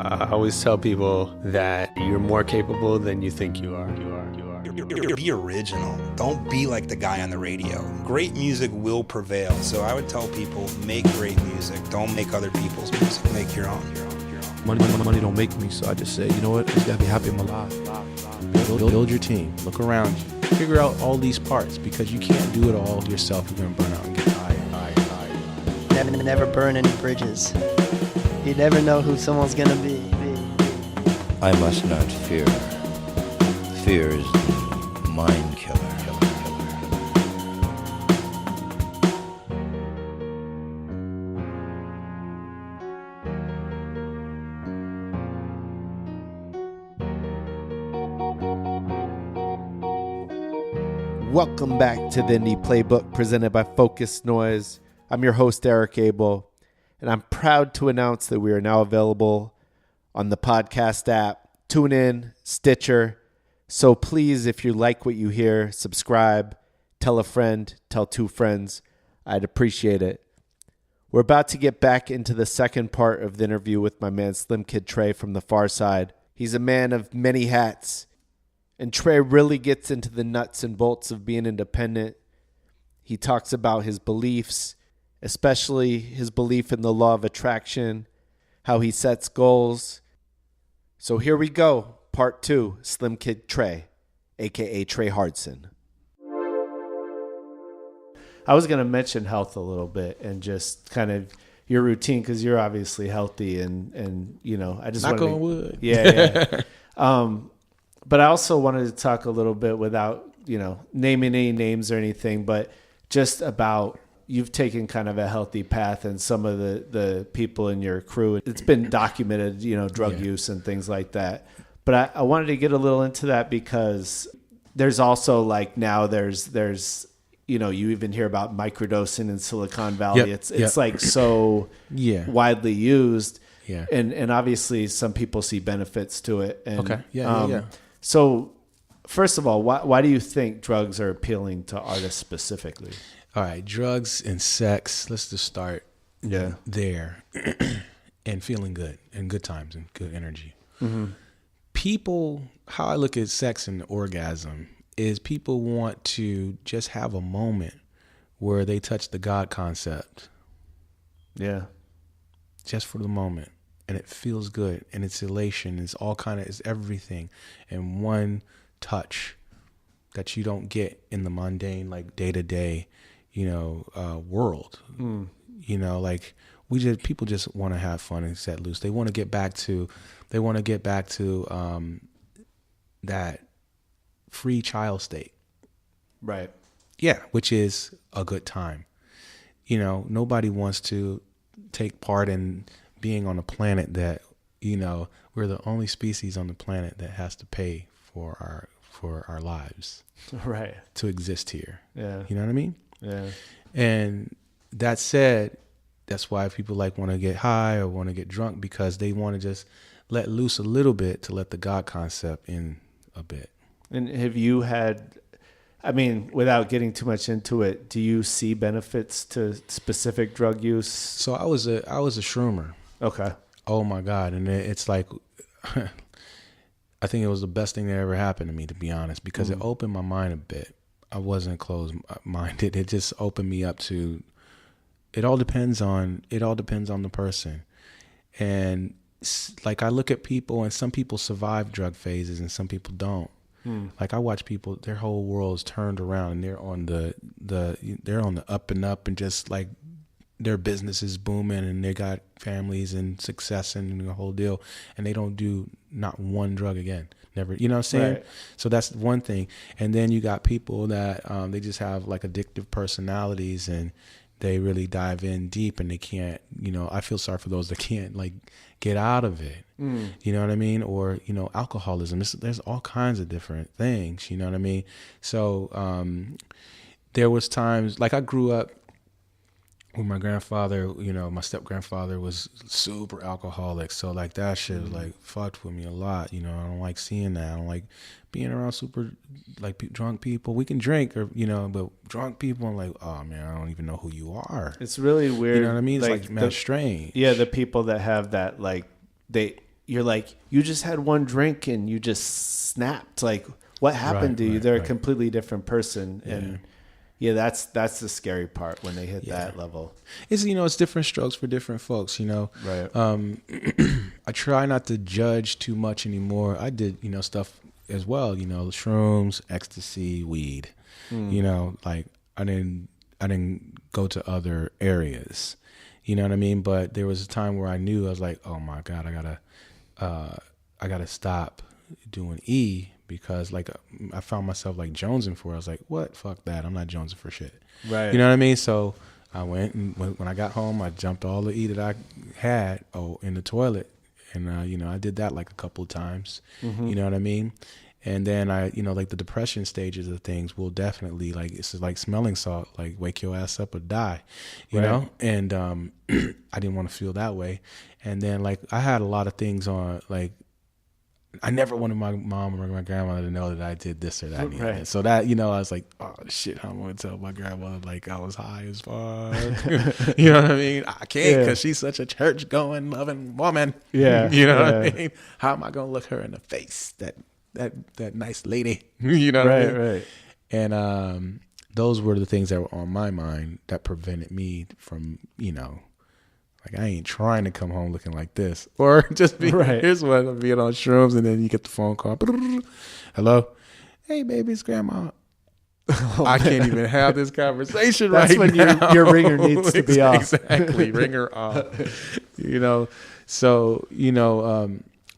I always tell people that you're more capable than you think you are. Be original. Don't be like the guy on the radio. Great music will prevail. So I would tell people, make great music. Don't make other people's music. Make your own. Money don't make me, so I just say, you know what? I just gotta be happy in my life. Build your team. Look around you. Figure out all these parts, because you can't do it all yourself. You're gonna burn out and get tired. Never burn any bridges. You never know who someone's gonna be. I must not fear. Fear is the mind killer. Welcome back to the Indie Playbook presented by Focus Noise. I'm your host, Eric Abel, and I'm proud to announce that we are now available on the podcast app, TuneIn, Stitcher. So please, if you like what you hear, subscribe, tell a friend, tell two friends. I'd appreciate it. We're about to get back into the second part of the interview with my man Slimkid3 from the Pharcyde. He's a man of many hats, and Tre really gets into the nuts and bolts of being independent. He talks about his beliefs, especially his belief in the law of attraction, how he sets goals. So here we go, part 2, Slimkid3, AKA Tre Hardson. I was going to mention health a little bit and just kind of your routine, because you're obviously healthy and you know, I just Knock wanted on wood. Yeah. But I also wanted to talk a little bit without, you know, naming any names or anything, but just about you've taken kind of a healthy path, and some of the people in your crew, it's been documented, you know, drug use and things like that. But I wanted to get a little into that because there's also like now there's you know, you even hear about microdosing in Silicon Valley. Yep, It's like so widely used. Yeah. And obviously some people see benefits to it. And, Okay. Yeah. So first of all, why do you think drugs are appealing to artists specifically? All right, drugs and sex. Let's just start there and feeling good and good times and good energy. Mm-hmm. People, how I look at sex and orgasm is people want to just have a moment where they touch the God concept. Yeah. Just for the moment. And it feels good. And it's elation. It's all it's everything in one touch that you don't get in the mundane, like day-to-day, you know, world. You know, like people just want to have fun and set loose. They want to get back to that free child state. Right. Yeah, which is a good time. You know, nobody wants to take part in being on a planet that, you know, we're the only species on the planet that has to pay for our lives. Right. To exist here. Yeah. You know what I mean? Yeah. And that said, that's why people want to get high or want to get drunk, because they want to just let loose a little bit to let the God concept in a bit. And have you had, I mean, without getting too much into it, do you see benefits to specific drug use? So I was a shroomer. Okay. Oh my God. And it's like, I think it was the best thing that ever happened to me, to be honest, because it opened my mind a bit. I wasn't closed-minded. It just opened me up to, it all depends on the person. And like I look at people, and some people survive drug phases and some people don't. Like I watch people, their whole world is turned around and they're on the up and up, and just like their business is booming and they got families and success and the whole deal, and they don't do not one drug again. Never, you know what I'm saying? Right. So that's one thing. And then you got people that they just have like addictive personalities, and they really dive in deep, and they can't, you know, I feel sorry for those that can't like get out of it. You know what I mean? Or, you know, alcoholism. There's all kinds of different things, you know what I mean? So there was times, like I grew up with my grandfather, you know, my step-grandfather was super alcoholic. So like that shit like fucked with me a lot. You know, I don't like seeing that. I don't like being around super like drunk people. We can drink, or, you know, but drunk people, I'm like, oh man, I don't even know who you are. It's really weird. You know what I mean? It's like mad strange. Yeah. The people that have that, like you're like, you just had one drink and you just snapped. Like, what happened to you? They're a completely different person. Yeah. And yeah, that's the scary part when they hit that level. It's, it's different strokes for different folks, Right. I try not to judge too much anymore. I did, stuff as well, shrooms, ecstasy, weed. Like I didn't go to other areas. You know what I mean? But there was a time where I knew, I was like, oh my God, I gotta stop doing E, because like I found myself like jonesing for it. I was like, what? Fuck that. I'm not jonesing for shit. Right. You know what I mean? So I went, and when I got home, I jumped all the E that I had in the toilet. And, I did that like a couple of times. Mm-hmm. You know what I mean? And then like the depression stages of things will definitely, like, it's like smelling salt, like wake your ass up or die, you know? And I didn't want to feel that way. And then like I had a lot of things on, like, I never wanted my mom or my grandmother to know that I did this or that. Right. So that, I was like, oh shit, I'm going to tell my grandmother like I was high as fuck. You know what I mean? I can't, because she's such a church going, loving woman. Yeah. You know what I mean? How am I going to look her in the face? That nice lady. You know what I mean? Right. And those were the things that were on my mind that prevented me from, like, I ain't trying to come home looking like this. Or just be, here's what, I'm being on shrooms, and then you get the phone call. Hello? Hey, baby, it's grandma. I can't even have this conversation right now. That's when your ringer needs to be off. Exactly, ringer off. So,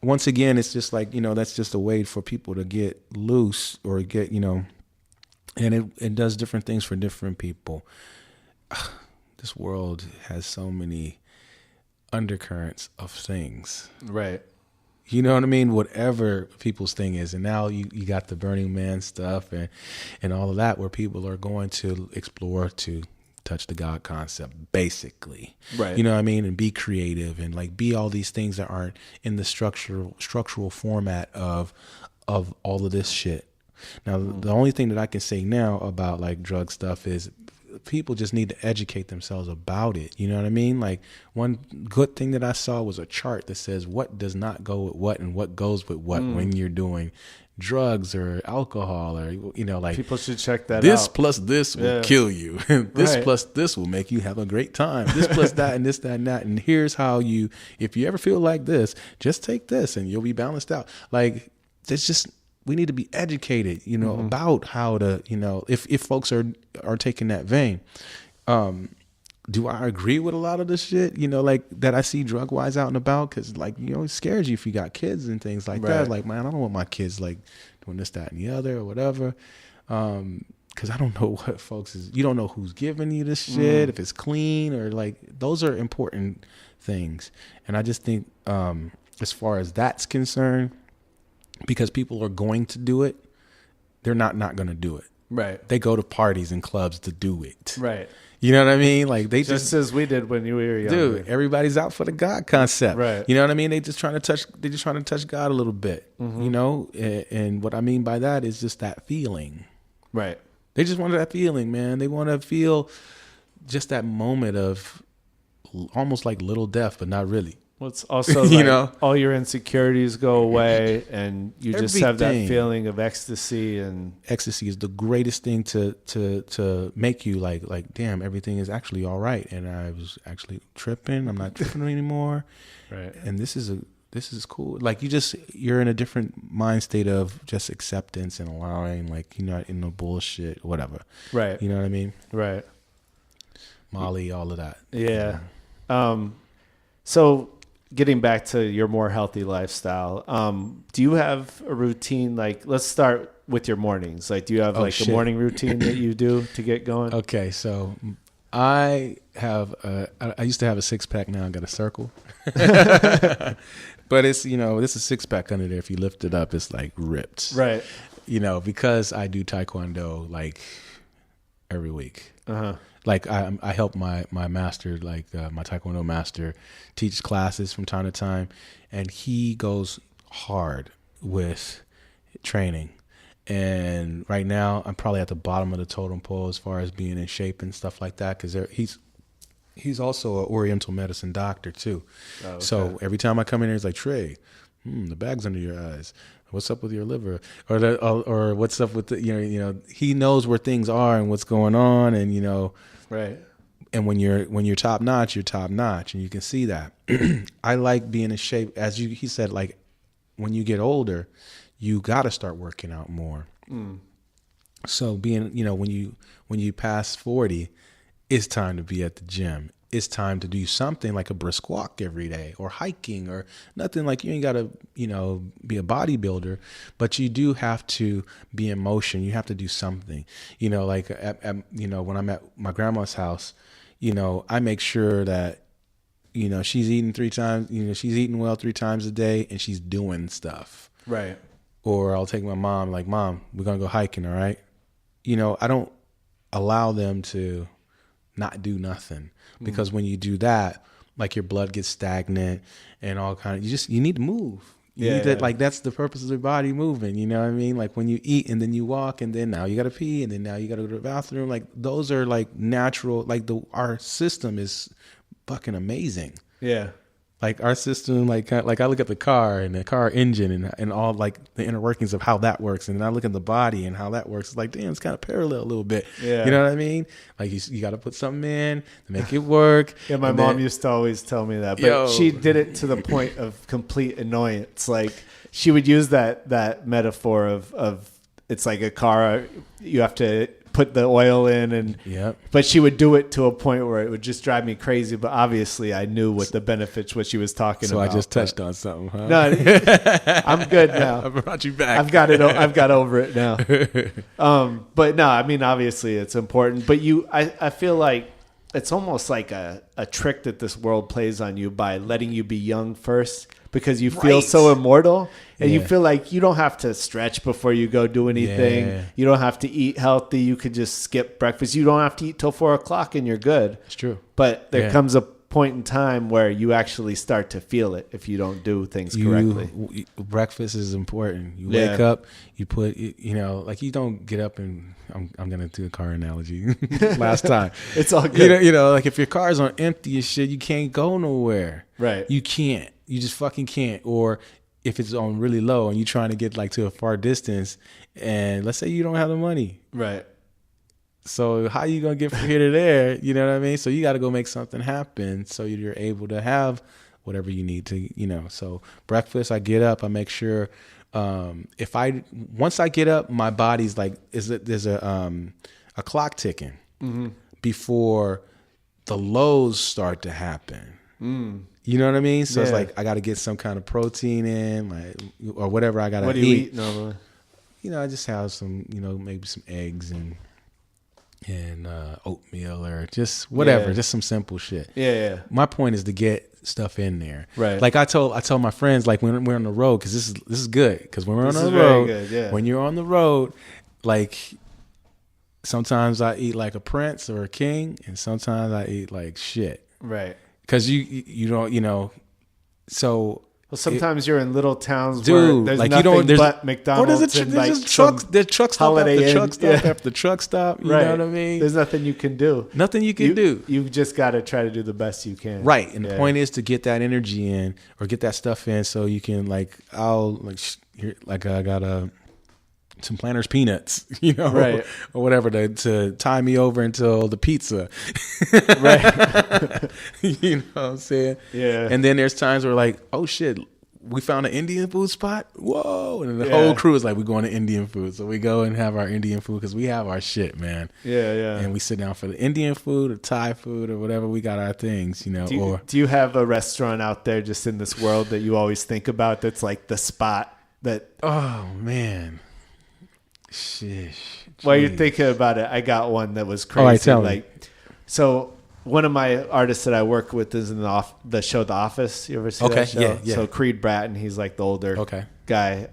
once again, it's just like, that's just a way for people to get loose or get, and it does different things for different people. This world has so many undercurrents of things. Right. You know what I mean? Whatever people's thing is. And now you got the Burning Man stuff and all of that, where people are going to explore to touch the God concept, basically. Right. You know what I mean? And be creative and like be all these things that aren't in the structural format of all of this shit. Now, the only thing that I can say now about like drug stuff is people just need to educate themselves about it. You know what I mean? Like, one good thing that I saw was a chart that says what does not go with what and what goes with what when you're doing drugs or alcohol, or like, people should check that out. This plus this will kill you. This plus this will make you have a great time. This plus that and this, that, and that. And here's how if you ever feel like this, just take this and you'll be balanced out. Like, it's just, we need to be educated, about how to, if folks are taking that vein. Do I agree with a lot of this shit, like that I see drug wise out and about? Cause like, it scares you if you got kids and things like that. Like, man, I don't want my kids like doing this, that, and the other or whatever. Cause I don't know what folks you don't know who's giving you this shit, if it's clean or like, those are important things. And I just think, as far as that's concerned, because people are going to do it, they're not going to do it. Right. They go to parties and clubs to do it. Right. You know what I mean? Like, they just as we did when you were young. Dude, everybody's out for the God concept. Right. You know what I mean? They just trying to touch God a little bit. And what I mean by that is just that feeling. Right. They just want that feeling, man. They want to feel just that moment of almost like little death, but not really. Well, it's also like all your insecurities go away, and you just have that feeling of ecstasy. And ecstasy is the greatest thing to make you like, damn, everything is actually all right, and I was actually tripping. I'm not tripping anymore. Right. And this is cool. Like, you're in a different mind state of just acceptance and allowing, like, you're not in no bullshit, whatever. Right. You know what I mean? Right. Molly, all of that. Yeah. So, getting back to your more healthy lifestyle, do you have a routine? Like, let's start with your mornings. Like, do you have a morning routine that you do to get going? Okay, so I used to have a 6-pack. Now I got a circle. But it's, it's a 6-pack under there. If you lift it up, it's like ripped. Right. Because I do Taekwondo like every week. Uh-huh. Like, I help my master, like my Taekwondo master, teach classes from time to time, and he goes hard with training. And right now, I'm probably at the bottom of the totem pole as far as being in shape and stuff like that, because he's also an Oriental medicine doctor too. Oh, okay. So every time I come in here, he's like, Tre, The bag's under your eyes. What's up with your liver? Or what's up with the, he knows where things are and what's going on, and Right. And when you're top notch, you're top notch, and you can see that. I like being in shape, as he said, like when you get older, you got to start working out more. So being, when you pass 40, it's time to be at the gym. It's time to do something like a brisk walk every day, or hiking, or nothing like, you ain't got to, be a bodybuilder, but you do have to be in motion. You have to do something, like when I'm at my grandma's house, I make sure that, she's eating 3 times, she's eating well 3 times a day, and she's doing stuff. Right. Or I'll take my mom, like, Mom, we're going to go hiking. All right. I don't allow them to not do nothing, because when you do that, like, your blood gets stagnant and all kind of, you need to move. You need to, like, that's the purpose of the body moving. You know what I mean? Like, when you eat and then you walk, and then now you got to pee, and then now you got to go to the bathroom. Like, those are like natural, like our system is fucking amazing. Yeah. Like, our system, like I look at the car and the car engine and all, like, the inner workings of how that works. And then I look at the body and how that works. It's like, damn, it's kind of parallel a little bit. Yeah. You know what I mean? Like, you got to put something in to make it work. Yeah, my mom used to always tell me that. But she did it to the point of complete annoyance. Like, she would use that metaphor of it's like a car. You have to put the oil in, and but she would do it to a point where it would just drive me crazy. But obviously I knew what the benefits, what she was talking about. So I just touched on something, huh? No, I'm good now. I brought you back. I've got over it now. But no, I mean, obviously it's important, but I feel like it's almost like a trick that this world plays on you by letting you be young first, because you feel so immortal, and you feel like you don't have to stretch before you go do anything. Yeah. You don't have to eat healthy. You could just skip breakfast. You don't have to eat till 4:00 and you're good. It's true. But there comes a point in time where you actually start to feel it if you don't do things correctly. Breakfast is important. You wake up, you put, like, you don't get up and I'm going to do a car analogy last time. It's all good. Like, if your car's on empty and shit, you can't go nowhere. Right. You can't. You just fucking can't. Or if it's on really low and you're trying to get, like, to a far distance, and let's say you don't have the money. Right. So how you going to get from here to there? You know what I mean? So you got to go make something happen so you're able to have whatever you need to, So breakfast, I get up, I make sure, once I get up, my body's like, there's a clock ticking before the lows start to happen. You know what I mean? So it's like, I got to get some kind of protein in, or whatever I got to eat. What do you eat normally? I just have some, maybe some eggs and oatmeal, or just whatever, just some simple shit. Yeah. My point is to get stuff in there. Right. Like I told my friends, like, when we're on the road, because this is good, because when we're on the road, when you're on the road, like, sometimes I eat like a prince or a king, and sometimes I eat like shit. Right. Because you don't, so. Well, sometimes you're in little towns, dude, where there's like, nothing but McDonald's. Or there's truck stop after the truck stop. You know what I mean? There's nothing you can do. Nothing you can do. You've just got to try to do the best you can. Right. And the point is to get that energy in, or get that stuff in, so you can, like, I got some Planters peanuts, right, or whatever, to tie me over until the pizza. Right. You know what I'm saying? Yeah. And then there's times where, like, oh shit, we found an Indian food spot. Whoa. And the whole crew is like, we're going to Indian food. So we go and have our Indian food, because we have our shit, man. Yeah. And we sit down for the Indian food or Thai food or whatever. We got our things, Do you have a restaurant out there just in this world that you always think about that's like the spot that... Oh, man. Sheesh. While you're thinking about it, I got one that was crazy. All right, tell me. So one of my artists that I work with is in the show The Office. You ever see that show? Yeah. So Creed Bratton, he's like the older guy.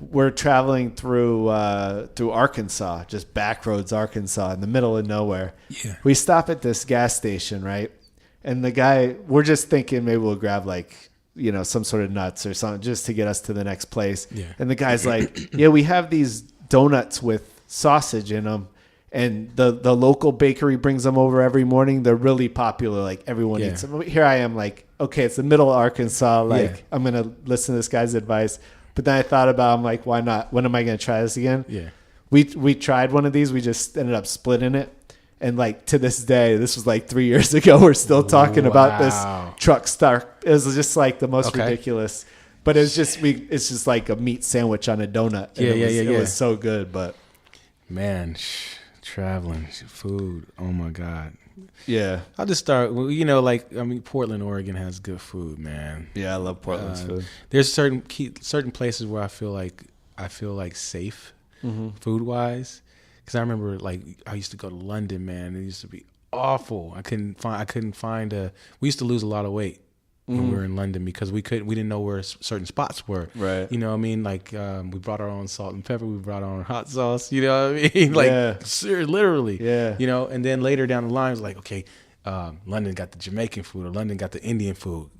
We're traveling through Arkansas, just back roads, Arkansas, in the middle of nowhere. Yeah. We stop at this gas station, right? And the guy, we're just thinking maybe we'll grab some sort of nuts or something just to get us to the next place. Yeah. And the guy's like, yeah, we have these donuts with sausage in them. and the local bakery brings them over every morning. They're really popular. Like everyone eats them. Here I am like, okay, it's the middle of Arkansas. Like I'm going to listen to this guy's advice. But then I thought about, I'm like, why not? When am I going to try this again? Yeah. We tried one of these. We just ended up splitting it. And like to this day, this was like 3 years ago, we're still talking about this truck start. It was just like the most ridiculous. But it's just like a meat sandwich on a donut. And it was so good. But man, traveling, food. Oh my God. Yeah. I'll just start. You know, like Portland, Oregon has good food, man. Yeah, I love Portland's food. There's certain places where I feel like safe, food wise. Because I remember, like, I used to go to London, man. It used to be awful. I couldn't find a. We used to lose a lot of weight when we were in London because we didn't know where certain spots were. Right. You know what I mean? Like, we brought our own salt and pepper. We brought our own hot sauce. You know what I mean? Like, literally. Yeah. You know, and then later down the line, it was like, okay, London got the Jamaican food or London got the Indian food.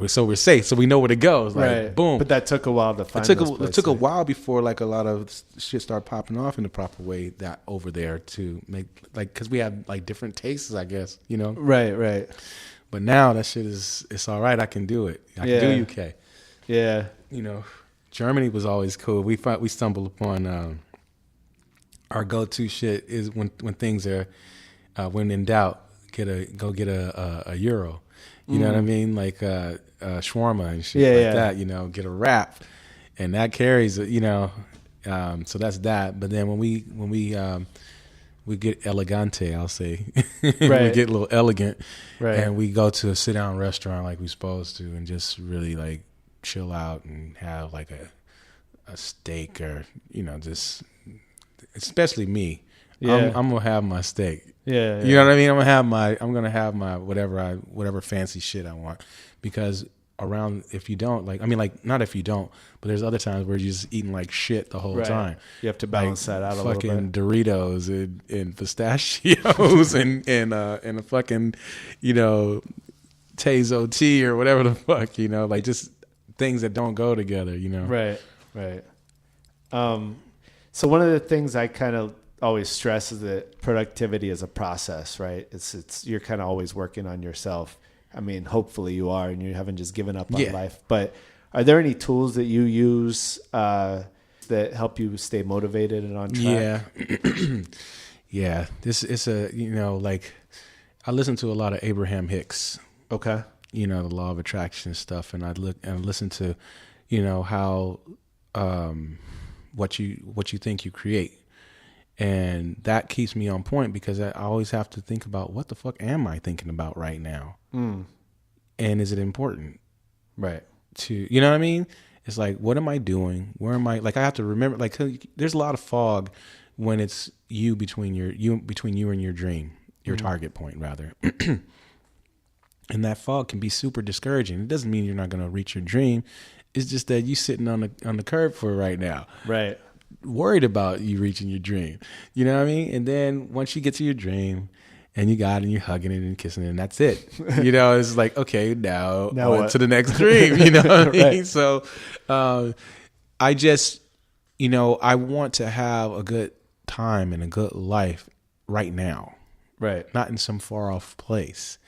So we're safe, so we know where to go. It's like, boom. But that took a while to find. It took a while before like a lot of shit started popping off in the proper way that over there to make like because we had like different tastes, I guess, you know. Right. But now that shit it's all right. I can do it. I can do UK. Yeah. You know, Germany was always cool. We stumbled upon our go-to shit is when things are when in doubt, go get a euro. You know what I mean? Like shawarma and shit that, you know, get a wrap and that carries it, you know. So that's that. But then when we get elegante, I'll say, we get a little elegant and we go to a sit down restaurant like we're supposed to and just really like chill out and have like a steak or, you know, just especially me. Yeah. I'm gonna have my steak. Yeah. You know what I mean? I'm gonna have my whatever fancy shit I want. Because around if you don't, like not if you don't, but there's other times where you're just eating like shit the whole time. You have to balance that out a little bit. Fucking Doritos and pistachios and a fucking, you know, Tazo tea or whatever the fuck, you know, like just things that don't go together, you know. Right. So one of the things I kind of always stress is that productivity is a process, right? It's you're kind of always working on yourself. I mean, hopefully you are, and you haven't just given up on life. But are there any tools that you use that help you stay motivated and on track? Yeah. This is like I listen to a lot of Abraham Hicks. Okay. You know, the law of attraction stuff, and I listen to, you know, how what you think you create. And that keeps me on point because I always have to think about what the fuck am I thinking about right now? And is it important? Right. You know what I mean? It's like, what am I doing? Where am I? Like, I have to remember, like, there's a lot of fog when it's between you and your dream, your target point rather. And that fog can be super discouraging. It doesn't mean you're not going to reach your dream. It's just that you're sitting on the curb for it right now. Right. Worried about you reaching your dream. You know what I mean? And then once you get to your dream and you got it and you're hugging it and kissing it and that's it. You know, it's like, okay, now on what? to the next dream. You know what I mean? Right. So I just, you know, I want to have a good time and a good life right now. Right. Not in some far off place.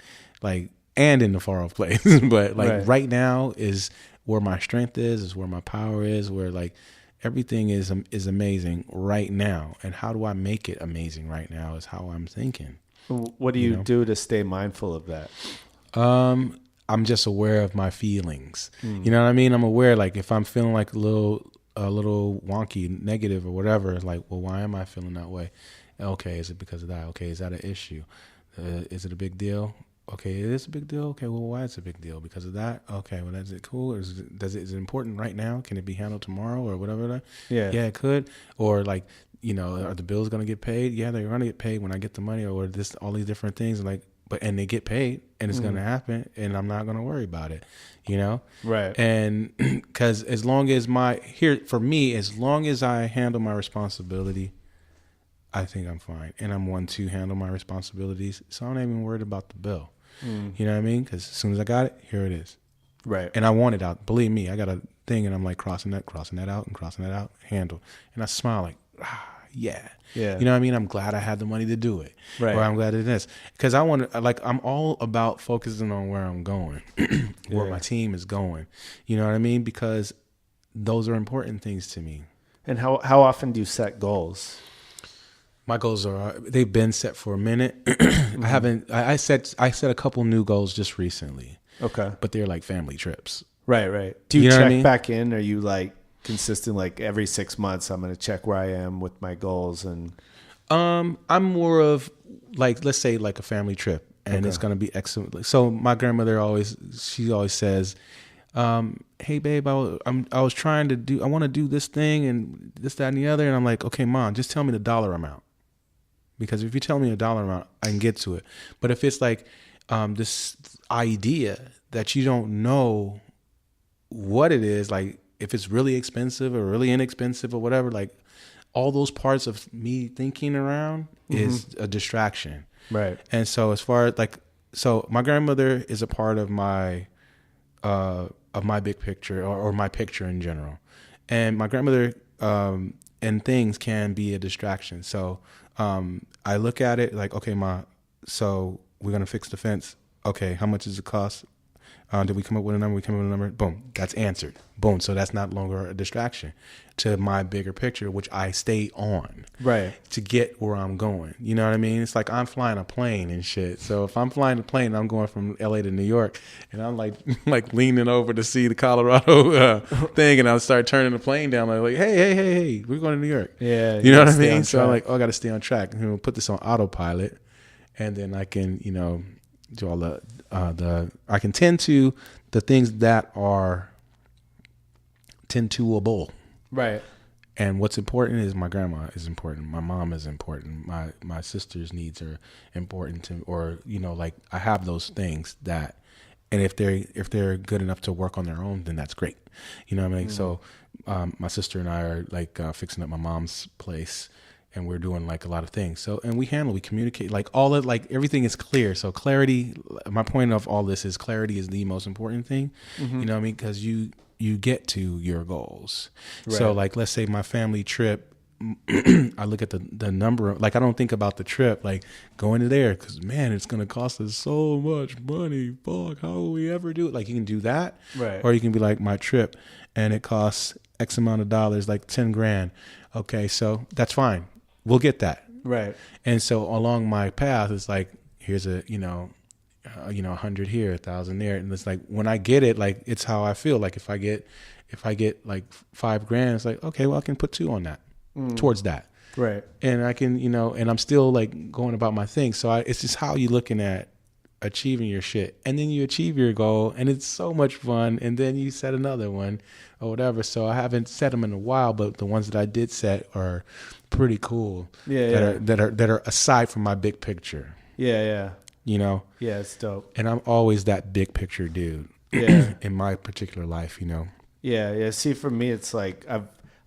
Like, and in the far off place. But like right now is where my strength is where my power is, where like everything is amazing right now. And how do I make it amazing right now is how I'm thinking. What do you do to stay mindful of that? I'm just aware of my feelings. You know what I mean? I'm aware, like if I'm feeling like a little wonky, negative or whatever, it's like, well, why am I feeling that way? Okay, is it because of that? Okay, is that an issue? Is it a big deal? Okay, it is a big deal. Okay, well, why is it a big deal? Because of that? Okay, well, is it cool? Or is it important right now? Can it be handled tomorrow or whatever? Yeah, it could. Or like, you know, are the bills going to get paid? Yeah, they're going to get paid when I get the money, or all these different things. Like, and they get paid, and it's going to happen, and I'm not going to worry about it. You know, right? And because as long as as long as I handle my responsibility, I think I'm fine, and I'm one to handle my responsibilities, so I'm not even worried about the bill. You know what I mean? Because as soon as I got it, here it is. Right. And I want it out. Believe me, I got a thing, and I'm like crossing that out, and crossing that out, handle. And I smile like, yeah. Yeah. You know what I mean? I'm glad I had the money to do it. Right. Or I'm glad it is. Because I want to, like, I'm all about focusing on where I'm going, where my team is going. You know what I mean? Because those are important things to me. And how often do you set goals? My goals they've been set for a minute. I set a couple new goals just recently. Okay. But they're like family trips. Right. Do you, know check what I mean? back in? Are you like consistent, like every 6 months I'm going to check where I am with my goals? And I'm more of like, let's say like a family trip, and it's going to be excellent. So my grandmother always says, hey babe, I was trying to I want to do this thing and this, that, and the other. And I'm like, okay, Mom, just tell me the dollar amount. Because if you tell me a dollar amount, I can get to it. But if it's like this idea that you don't know what it is, like if it's really expensive or really inexpensive or whatever, like all those parts of me thinking around is a distraction. right. And so as far as like, so my grandmother is a part of my big picture or my picture in general. And my grandmother and things can be a distraction. So I look at it like, okay, Ma, so we're going to fix the fence. Okay, how much does it cost? Did we come up with a number? We come up with a number. Boom, that's answered. Boom, so that's not longer a distraction to my bigger picture, which I stay on. Right. To get where I'm going. You know what I mean? It's like I'm flying a plane and shit. So if I'm flying a plane, I'm going from LA to New York, and I'm like leaning over to see the Colorado thing, and I'll start turning the plane down. I'm like, hey, we're going to New York. Yeah. You know what I mean? So I'm like, oh, I got to stay on track. You know, put this on autopilot, and then I can, you know, do all I can tend to the things that are tend toable. Right. And what's important is my grandma is important. My mom is important. My sister's needs are important to, or, you know, like I have those things that, and if they're good enough to work on their own, then that's great. You know what I mean? So my sister and I are like fixing up my mom's place, and we're doing like a lot of things. So, and we communicate, like all of, like everything is clear. So clarity, my point of all this is clarity is the most important thing. You know what I mean? Because you get to your goals. Right. So like, let's say my family trip, I look at the number, like I don't think about the trip, like going to there, because man, it's going to cost us so much money. Fuck, how will we ever do it? Like you can do that. Right. Or you can be like, my trip, and it costs X amount of dollars, like 10 grand. Okay, so that's fine. We'll get that. Right. And so along my path, it's like, here's a, 100 here, 1,000 there. And it's like, when I get it, like, it's how I feel. Like if I get like $5 grand, it's like, okay, well, I can put 2 on that towards that. Right. And I can, and I'm still like going about my thing. So it's just how you looking at achieving your shit, and then you achieve your goal, and it's so much fun. And then you set another one or whatever. So I haven't set them in a while, but the ones that I did set are pretty cool. That are aside from my big picture. Yeah. Yeah, it's dope. And I'm always that big picture dude. Yeah. In my particular life, Yeah. See, for me, it's like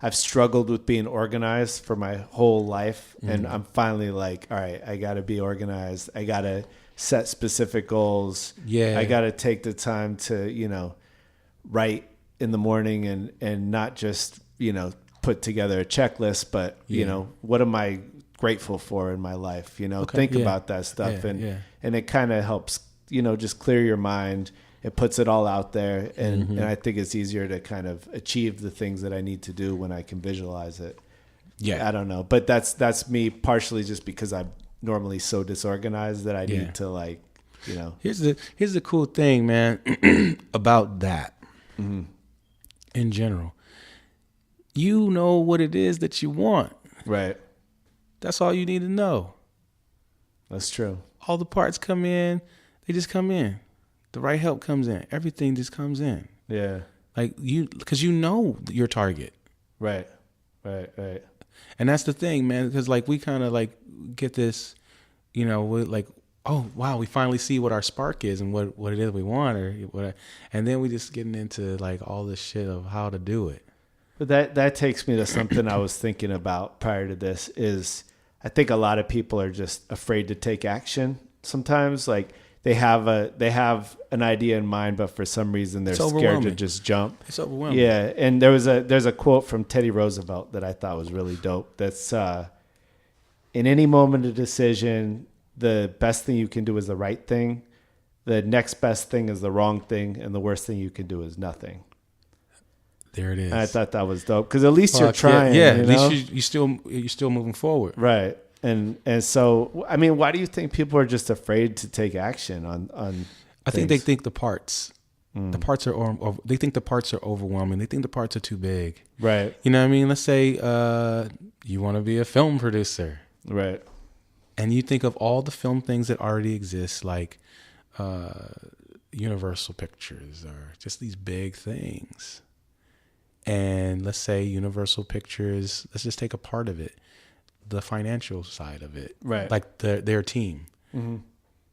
I've struggled with being organized for my whole life, and I'm finally like, all right, I got to be organized. I got to set specific goals. Yeah. I got to take the time to, write in the morning and not just, put together a checklist, but, what am I grateful for in my life? Think about that stuff. And it kind of helps, just clear your mind. It puts it all out there. And I think it's easier to kind of achieve the things that I need to do when I can visualize it. Yeah. I don't know. But that's me partially just because I'm normally so disorganized that I need to like, Here's the cool thing, man, about that in general. You know what it is that you want. Right. That's all you need to know. That's true. All the parts come in. They just come in. The right help comes in. Everything just comes in. Yeah. Like because you know your target. Right. And that's the thing, man, because like we kind of like get this, we're like, oh wow, we finally see what our spark is and what it is we want, or what, and then we just getting into like all this shit of how to do it. But that takes me to something I was thinking about prior to this is I think a lot of people are just afraid to take action. Sometimes like they have an idea in mind, but for some reason they're scared to just jump. It's overwhelming. Yeah, and there's a quote from Teddy Roosevelt that I thought was really dope. That's in any moment of decision, the best thing you can do is the right thing. The next best thing is the wrong thing, and the worst thing you can do is nothing. There it is. And I thought that was dope because at least you're trying. Yeah, you at know? least you're still moving forward. Right. And so, I mean, why do you think people are just afraid to take action on I think they think the parts are they think the parts are overwhelming. They think the parts are too big. Right. You know what I mean? Let's say you want to be a film producer. Right. And you think of all the film things that already exist, like Universal Pictures or just these big things. And let's say Universal Pictures, let's just take a part of it, the financial side of it, right? Like their team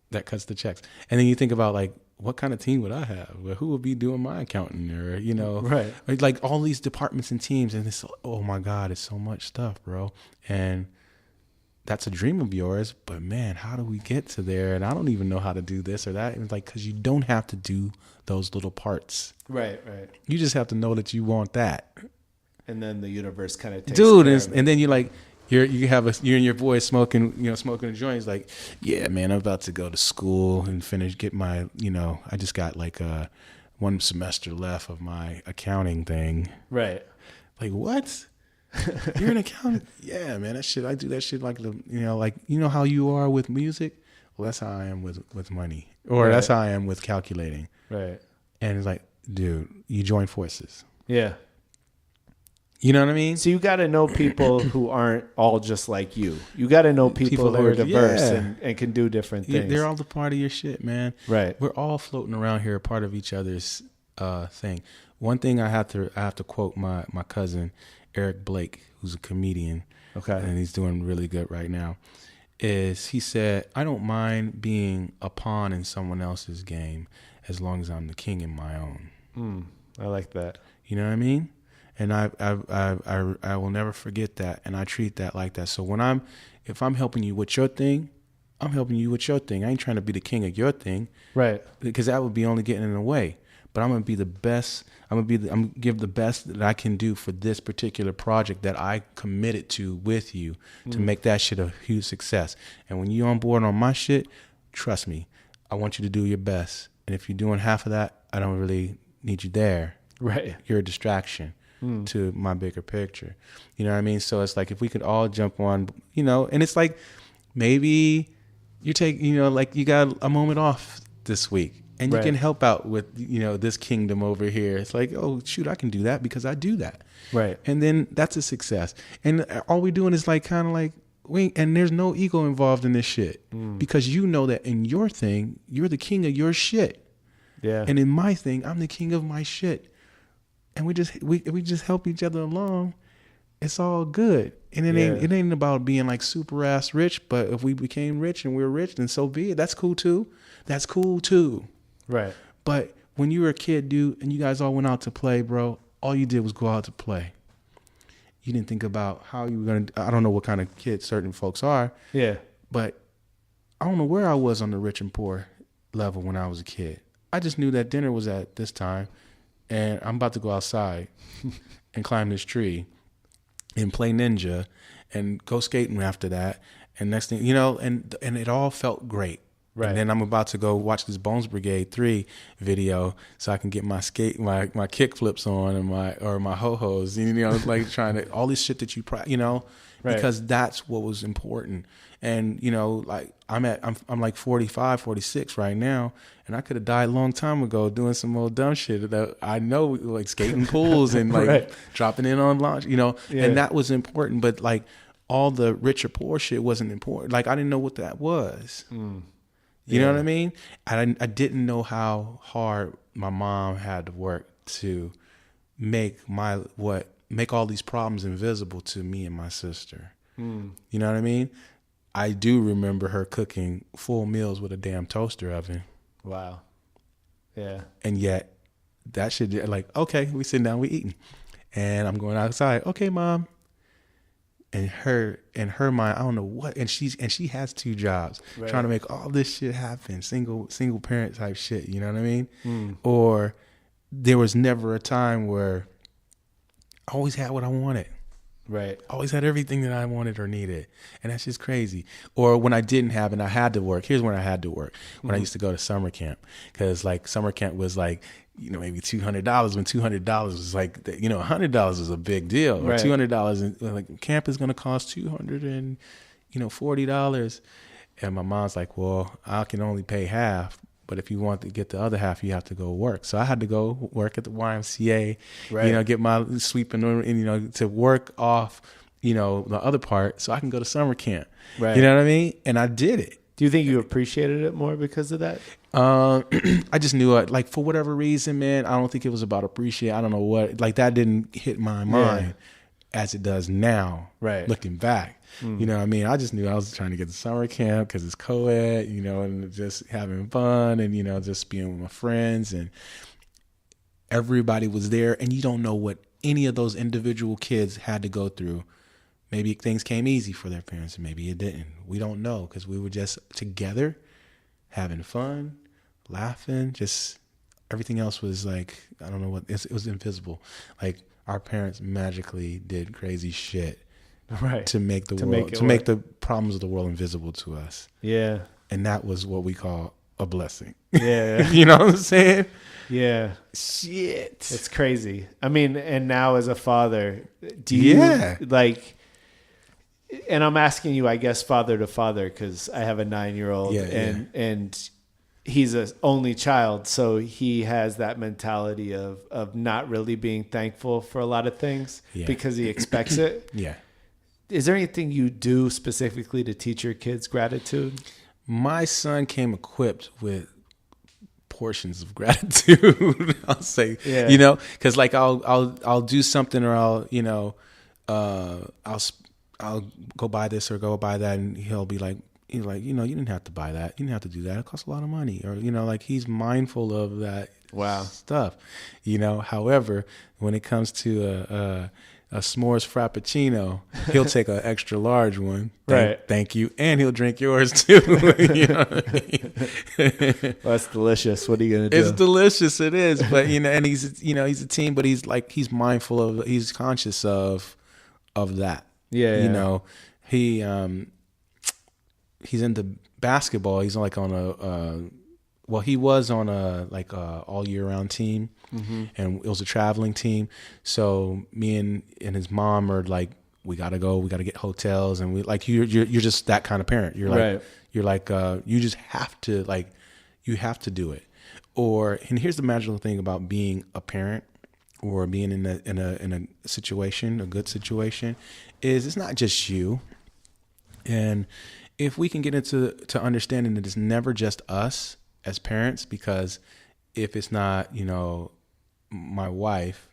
that cuts the checks. And then you think about like, what kind of team would I have? Well, who would be doing my accounting, or right? Like all these departments and teams, and it's, oh my God, it's so much stuff, bro. And that's a dream of yours, but man, how do we get to there? And I don't even know how to do this or that. And it's like, because you don't have to do those little parts. Right. You just have to know that you want that. And then the universe kind of takes dude, care of it. And then you're like, you and your boy smoking a joint. He's like, yeah, man, I'm about to go to school and get my, I just got like one semester left of my accounting thing. Right. Like, what? You're an accountant? Yeah, man, that shit. I do that shit like how you are with music. Well, that's how I am with money, or right. That's how I am with calculating. Right. And it's like, dude, you join forces. Yeah. You know what I mean? So you got to know people who aren't all just like you. You got to know people who are diverse and can do different things. They're all the part of your shit, man. Right. We're all floating around here, part of each other's thing. One thing I have to quote my cousin Eric Blake, who's a comedian, and he's doing really good right now, is he said, I don't mind being a pawn in someone else's game as long as I'm the king in my own. I like that. You know what I mean? And I will never forget that, and I treat that like that. So if I'm helping you with your thing, I'm helping you with your thing. I ain't trying to be the king of your thing, right? Because that would be only getting in the way. But I'm gonna be the best. I'm gonna give the best that I can do for this particular project that I committed to with you to make that shit a huge success. And when you're on board on my shit, trust me, I want you to do your best. And if you're doing half of that, I don't really need you there. Right. You're a distraction to my bigger picture. You know what I mean? So it's like if we could all jump on, and it's like maybe you take, like you got a moment off this week. And you can help out with, this kingdom over here. It's like, oh, shoot, I can do that because I do that. Right. And then that's a success. And all we're doing is like kind of like, and there's no ego involved in this shit. Because you know that in your thing, you're the king of your shit. Yeah. And in my thing, I'm the king of my shit. And we just help each other along. It's all good. And it ain't about being like super ass rich. But if we became rich and we're rich, then so be it. That's cool too. That's cool too. Right. But when you were a kid, dude, and you guys all went out to play, bro, all you did was go out to play. You didn't think about how you were going to, I don't know what kind of kids certain folks are. Yeah. But I don't know where I was on the rich and poor level when I was a kid. I just knew that dinner was at this time and I'm about to go outside and climb this tree and play ninja and go skating after that. And next thing, and it all felt great. Right. And then I'm about to go watch this Bones Brigade 3 video so I can get my my kick flips on and my ho-hos, like trying to, all this shit that right. Because that's what was important. And, like I'm like 45, 46 right now, and I could have died a long time ago doing some old dumb shit that I know, like skating pools and like dropping in on launch, and that was important. But like all the rich or poor shit wasn't important. Like I didn't know what that was. You know what I mean? I didn't know how hard my mom had to work to make all these problems invisible to me and my sister. You know what I mean? I do remember her cooking full meals with a damn toaster oven. Wow. Yeah. And yet that shit, like, okay, we sitting down, we eating. And I'm going outside. Okay, Mom, in her mind, I don't know what, and she has 2 jobs, trying to make all this shit happen, single parent type shit. You know what I mean? Or there was never a time where I always had what I wanted. Right. Always had everything that I wanted or needed. And that's just crazy. Or when I didn't have and I had to work. Here's when I had to work. When I used to go to summer camp. Because like summer camp was like, you know, maybe $200 when $200 was like, you know, $100 was a big deal. Or Right. $200 and like camp is going to cost $240. And my mom's like, well, I can only pay half. But if you want to get the other half, you have to go work. So I had to go work at the YMCA, you know, get my sweeping, and, you know, to work off, you know, the other part so I can go to summer camp. Right. You know what I mean? And I did it. Do you think you appreciated it more because of that? I just knew it. Like, for whatever reason, man, I don't think it was about appreciate. I don't know what. Like, that didn't hit my mind as it does now, looking back. You know what I mean? I just knew I was trying to get to summer camp because it's co-ed, you know, and just having fun and, you know, just being with my friends, and everybody was there. And you don't know what any of those individual kids had to go through. Maybe things came easy for their parents and maybe it didn't. We don't know because we were just together having fun, laughing, just everything else was like, I don't know what, it was invisible. Like our parents magically did crazy shit. Right. To make the problems of the world invisible to us. Yeah. And that was what we call a blessing. Yeah. You know what I'm saying? Yeah. Shit. It's crazy. I mean, and now as a father, do you like, and I'm asking you, I guess, father to father, because I have a 9-year-old and he's an only child. So he has that mentality of not really being thankful for a lot of things because he expects it. Yeah. Is there anything you do specifically to teach your kids gratitude? My son came equipped with portions of gratitude. I'll say, you know, because like I'll do something, or I'll go buy this or go buy that, and he'll be like, you know, you didn't have to buy that, you didn't have to do that, it costs a lot of money, or you know, like he's mindful of that stuff. You know, however, when it comes to a s'mores frappuccino, he'll take an extra large one. Thank you. And he'll drink yours too. You know what I mean? Well, that's delicious. What are you going to do? It's delicious. It is. But, you know, and he's a teen, but he's mindful of, he's conscious of that. Yeah. You know, he's into basketball. He's like on he was on a all year round team. Mm-hmm. And it was a traveling team. So me and his mom are like, we gotta go. We gotta get hotels, and we like you're just that kind of parent. You're like you just have to you have to do it. And here's the magical thing about being a parent or being in a situation, a good situation, is it's not just you. And if we can get into understanding that it's never just us as parents, because if it's not, you know, my wife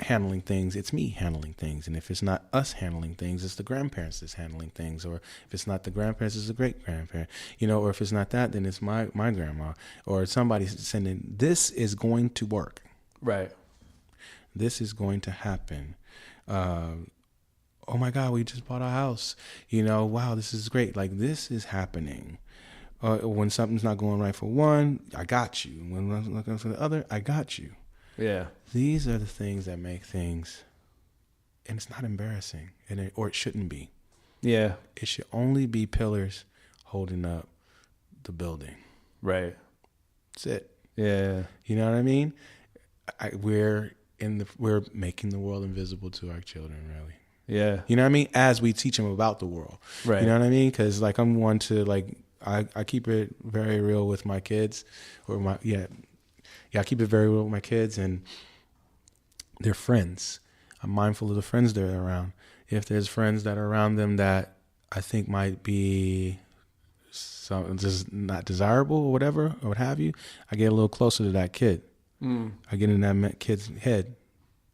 handling things, it's me handling things. And if it's not us handling things, it's the grandparents that's handling things. Or if it's not the grandparents, it's the great grandparent. You know, or if it's not that, then it's my grandma. Or somebody's sending, this is going to work. Right. This is going to happen. Oh my God, we just bought a house. You know, wow, this is great. Like, this is happening. When something's not going right for one, I got you. When I'm looking for the other, I got you. Yeah. These are the things that make things, and it's not embarrassing, or it shouldn't be. Yeah. It should only be pillars holding up the building. Right. That's it. Yeah. You know what I mean? We're making the world invisible to our children, really. Yeah. You know what I mean? As we teach them about the world. Right. You know what I mean? Because I'm one to I keep it very real with my kids, I keep it very real with my kids and their friends. I'm mindful of the friends they're around. If there's friends that are around them that I think might be just not desirable or whatever, or what have you, I get a little closer to that kid. I get in that kid's head,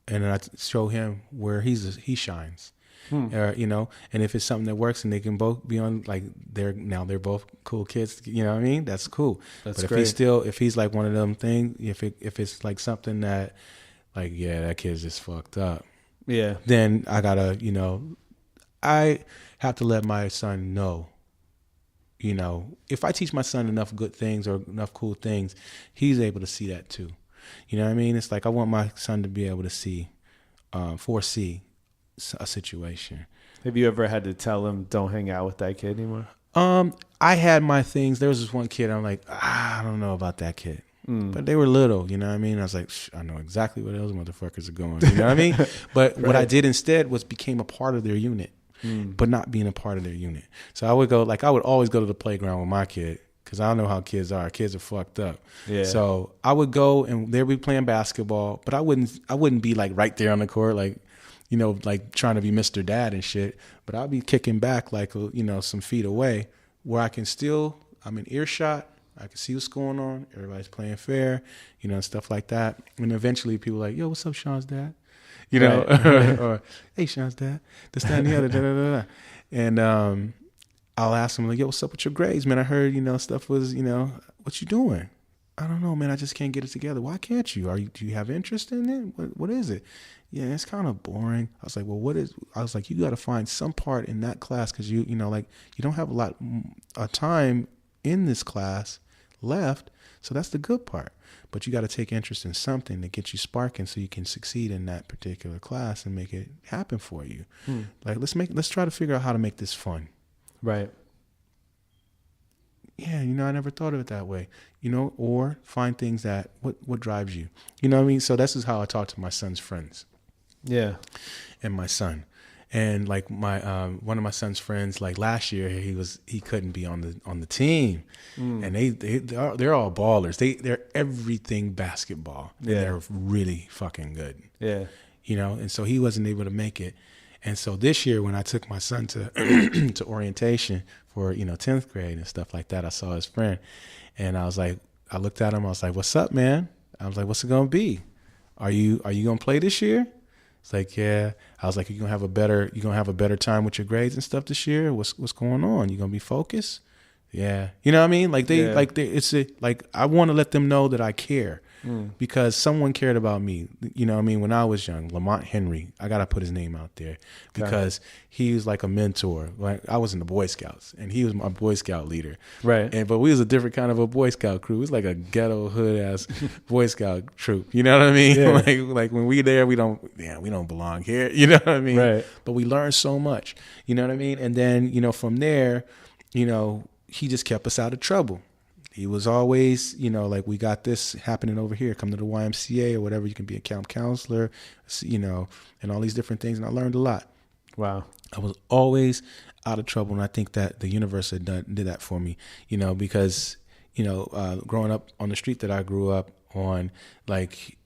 and then I show him where he shines. You know, and if it's something that works and they can both be on, they're both cool kids, you know what I mean? That's cool. But if he's like one of them things, if it's like something that that kid's just fucked up. then I gotta, I have to let my son know, if I teach my son enough good things or enough cool things, he's able to see that too. You know what I mean? It's like I want my son to be able to foresee a situation. Have you ever had to tell him don't hang out with that kid anymore? I had my things. There was this one kid. I'm like, I don't know about that kid. But they were little, you know what I mean? I was like, I know exactly where those motherfuckers are going. You know what I mean? But what I did instead was became a part of their unit, but not being a part of their unit. So I would always go to the playground with my kid because I don't know how kids are. Kids are fucked up. Yeah. So I would go and they'd be playing basketball, but I wouldn't be like right there on the court, like, like trying to be Mr. Dad and shit. But I'd be kicking back like, some feet away where I'm in earshot. I can see what's going on. Everybody's playing fair, and stuff like that. And eventually people are like, yo, what's up, Sean's dad? Or hey, Sean's dad. This, that, and the other. Da, da, da, da. And I'll ask them, like, yo, what's up with your grades, man? I heard, stuff was, what you doing? I don't know, man. I just can't get it together. Why can't you? Do you have interest in it? What is it? Yeah, it's kind of boring. I was like, well, you got to find some part in that class because you don't have a lot of time in this class left, so that's the good part. But you got to take interest in something to get you sparking so you can succeed in that particular class and make it happen for you. Like let's try to figure out how to make this fun. Right. Yeah, I never thought of it that way. Or find things that what drives you. You know what I mean? So this is how I talk to my son's friends. Yeah. And my son. And like my one of my son's friends, like last year he couldn't be on the team, and they're all ballers. They're everything basketball. And they're really fucking good. Yeah, and so he wasn't able to make it. And so this year when I took my son to to orientation for 10th grade and stuff like that, I saw his friend, and I looked at him. I was like, "What's up, man?" I was like, "What's it gonna be? Are you gonna play this year?" It's like, yeah. I was like, you gonna have a better time with your grades and stuff this year? What's going on? You gonna be focused? Yeah. You know what I mean? Like I want to let them know that I care because someone cared about me. You know what I mean? When I was young, Lamont Henry, I got to put his name out there because he was like a mentor. Like I was in the Boy Scouts and he was my Boy Scout leader. Right. But we was a different kind of a Boy Scout crew. It was like a ghetto hood ass Boy Scout troop. You know what I mean? Yeah. like when we there, we don't belong here. You know what I mean? Right. But we learned so much. You know what I mean? And then, from there, he just kept us out of trouble. He was always, like, we got this happening over here. Come to the YMCA or whatever. You can be a camp counselor, and all these different things. And I learned a lot. Wow. I was always out of trouble. And I think that the universe did that for me, because, growing up on the street that I grew up on, like,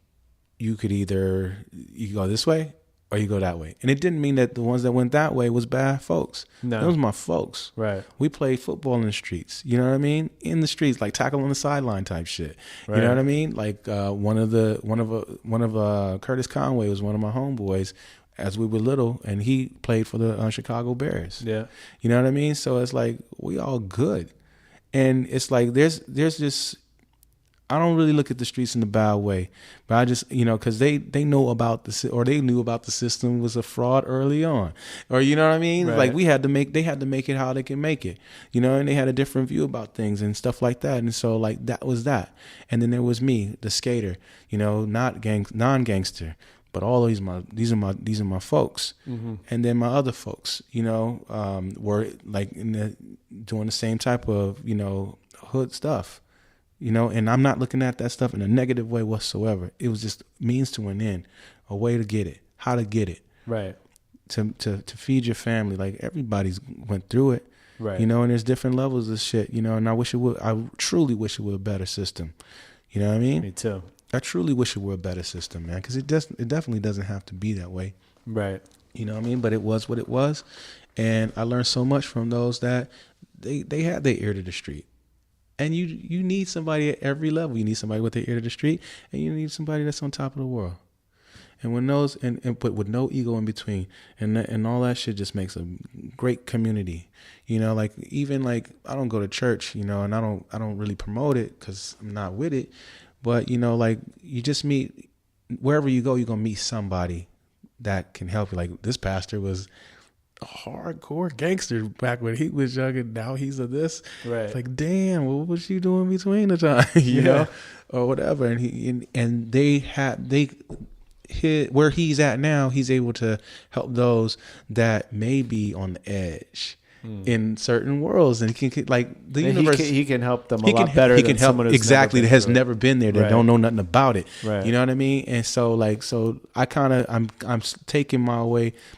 you go this way or you go that way. And it didn't mean that the ones that went that way was bad folks. No. Those were my folks. Right. We played football in the streets. You know what I mean? In the streets, like tackle on the sideline type shit. Right. You know what I mean? Like one of Curtis Conway was one of my homeboys as we were little, and he played for the Chicago Bears. Yeah. You know what I mean? So it's like we all good. And it's like there's this, I don't really look at the streets in a bad way, but I just, because they know about they knew about the system was a fraud early on, or you know what I mean? Right. Like they had to make it how they can make it, and they had a different view about things and stuff like that. And so like that was that. And then there was me, the skater, non-gangster, but all these are my folks. Mm-hmm. And then my other folks, were like doing the same type of, hood stuff. And I'm not looking at that stuff in a negative way whatsoever. It was just means to an end, a way to get it, how to get it, right? To feed your family. Like everybody's went through it, right? And there's different levels of shit, and I truly wish it were a better system. You know what I mean? Me too. I truly wish it were a better system, man, because it definitely doesn't have to be that way, right? You know what I mean? But it was what it was, and I learned so much from those that they had their ear to the street. And you need somebody at every level. You need somebody with their ear to the street, and you need somebody that's on top of the world. And when those but with no ego in between, and all that shit just makes a great community. Like even like I don't go to church, and I don't really promote it because I'm not with it. But like you just meet wherever you go, you're gonna meet somebody that can help you. Like this pastor was a hardcore gangster back when he was younger. Now he's a this. Right. It's like, damn, what was you doing between the time? you know, or whatever. And where he's at now, he's able to help those that may be on the edge in certain worlds, and can like the universe. He can help them a lot better. He can help exactly that has never been there, that don't know nothing about it. Right. You know what I mean? And so I kind of I'm taking my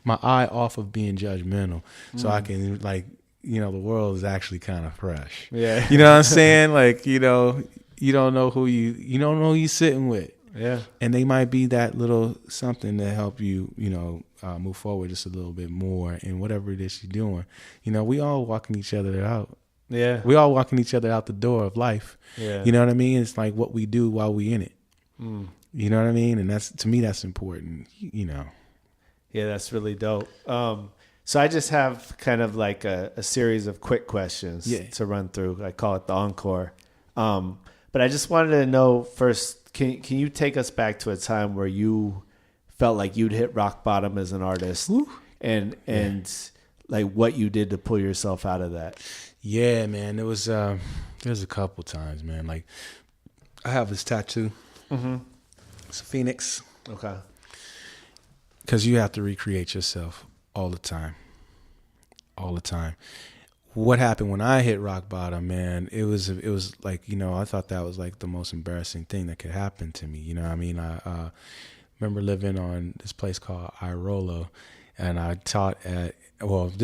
eye off of being judgmental, so I can like, you know, the world is actually kind of fresh. Yeah. You know what I'm saying? Like, you know, you don't know who you sitting with. Yeah. And they might be that little something to help you, you know, move forward just a little bit more in whatever it is you're doing. You know, we all walking each other out. Yeah. We all walking each other out the door of life. Yeah. You know what I mean? It's like what we do while we in it. You know what I mean? And to me, that's important, you know. Yeah, that's really dope. So I just have kind of like a series of quick questions to run through. I call it the encore. But I just wanted to know first, can you take us back to a time where you felt like you'd hit rock bottom as an artist, and like what you did to pull yourself out of that? Yeah, man. There's a couple times, man. Like I have this tattoo. It's a phoenix. Okay. Because you have to recreate yourself all the time. All the time. What happened when I hit rock bottom, man, it was like, you know, I thought that was like the most embarrassing thing that could happen to me. You know what I mean? I remember living on this place called Irolo, and I taught this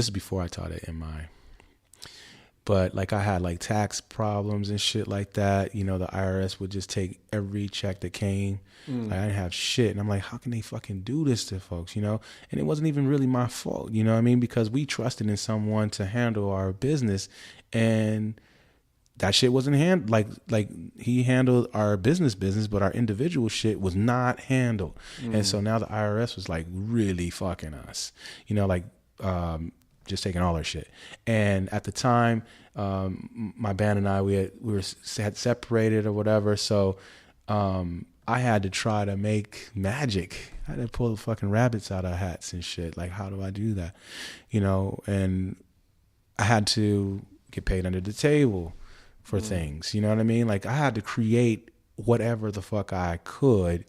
is before I taught at MI. But like I had like tax problems and shit like that. You know, the IRS would just take every check that came. Like I didn't have shit. And I'm like, how can they fucking do this to folks, you know? And it wasn't even really my fault, you know what I mean? Because we trusted in someone to handle our business, and that shit wasn't handled. Like he handled our business, but our individual shit was not handled. And so now the IRS was like really fucking us, you know, like just taking all our shit. And at the time, my band and I, we had separated or whatever. So I had to try to make magic. I had to pull the fucking rabbits out of hats and shit. Like, how do I do that? You know, and I had to get paid under the table for things. You know what I mean? Like, I had to create whatever the fuck I could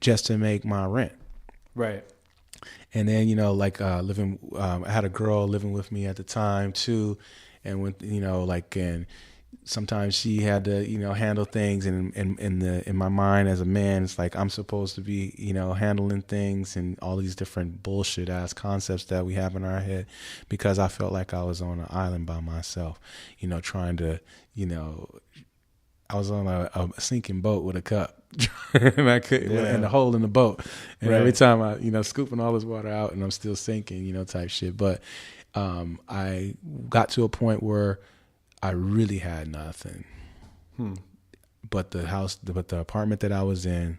just to make my rent. Right. And then, you know, like I had a girl living with me at the time too. And when, you know, like, and sometimes she had to, you know, handle things, and in my mind as a man, it's like I'm supposed to be, you know, handling things and all these different bullshit ass concepts that we have in our head, because I felt like I was on an island by myself, you know, trying to, you know, I was on a sinking boat with a cup and I couldn't, and a hole in the boat. And every time I, you know, scooping all this water out and I'm still sinking, you know, type shit. But I got to a point where I really had nothing. But the apartment that I was in,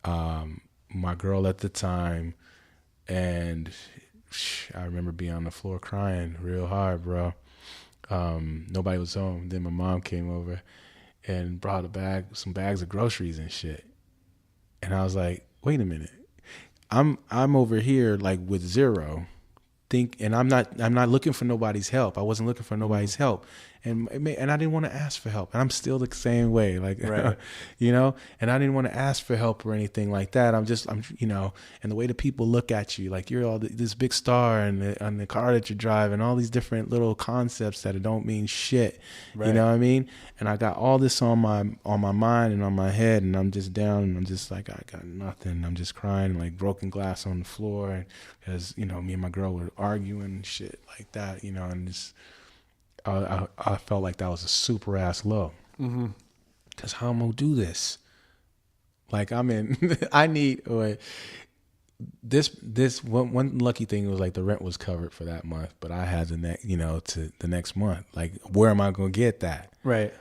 my girl at the time, and I remember being on the floor crying real hard, bro. Nobody was home. Then my mom came over and brought some bags of groceries and shit. And I was like, wait a minute. I'm over here like with zero. And I'm not looking for nobody's help. I wasn't looking for nobody's help. And I didn't want to ask for help. And I'm still the same way, like, right. You know, and I didn't want to ask for help or anything like that. I'm you know, and the way the people look at you, like you're all this big star and the car that you drive and all these different little concepts that don't mean shit. Right. You know what I mean? And I got all this on my mind and on my head, and I'm just down and I'm just like, I got nothing. I'm just crying, like broken glass on the floor, because, you know, me and my girl were arguing and shit like that, you know, and just, I felt like that was a super ass low. Because how am I gonna do this? Like, I mean, I need this one lucky thing was like the rent was covered for that month, but I had to the next month. Like, where am I gonna get that? Right.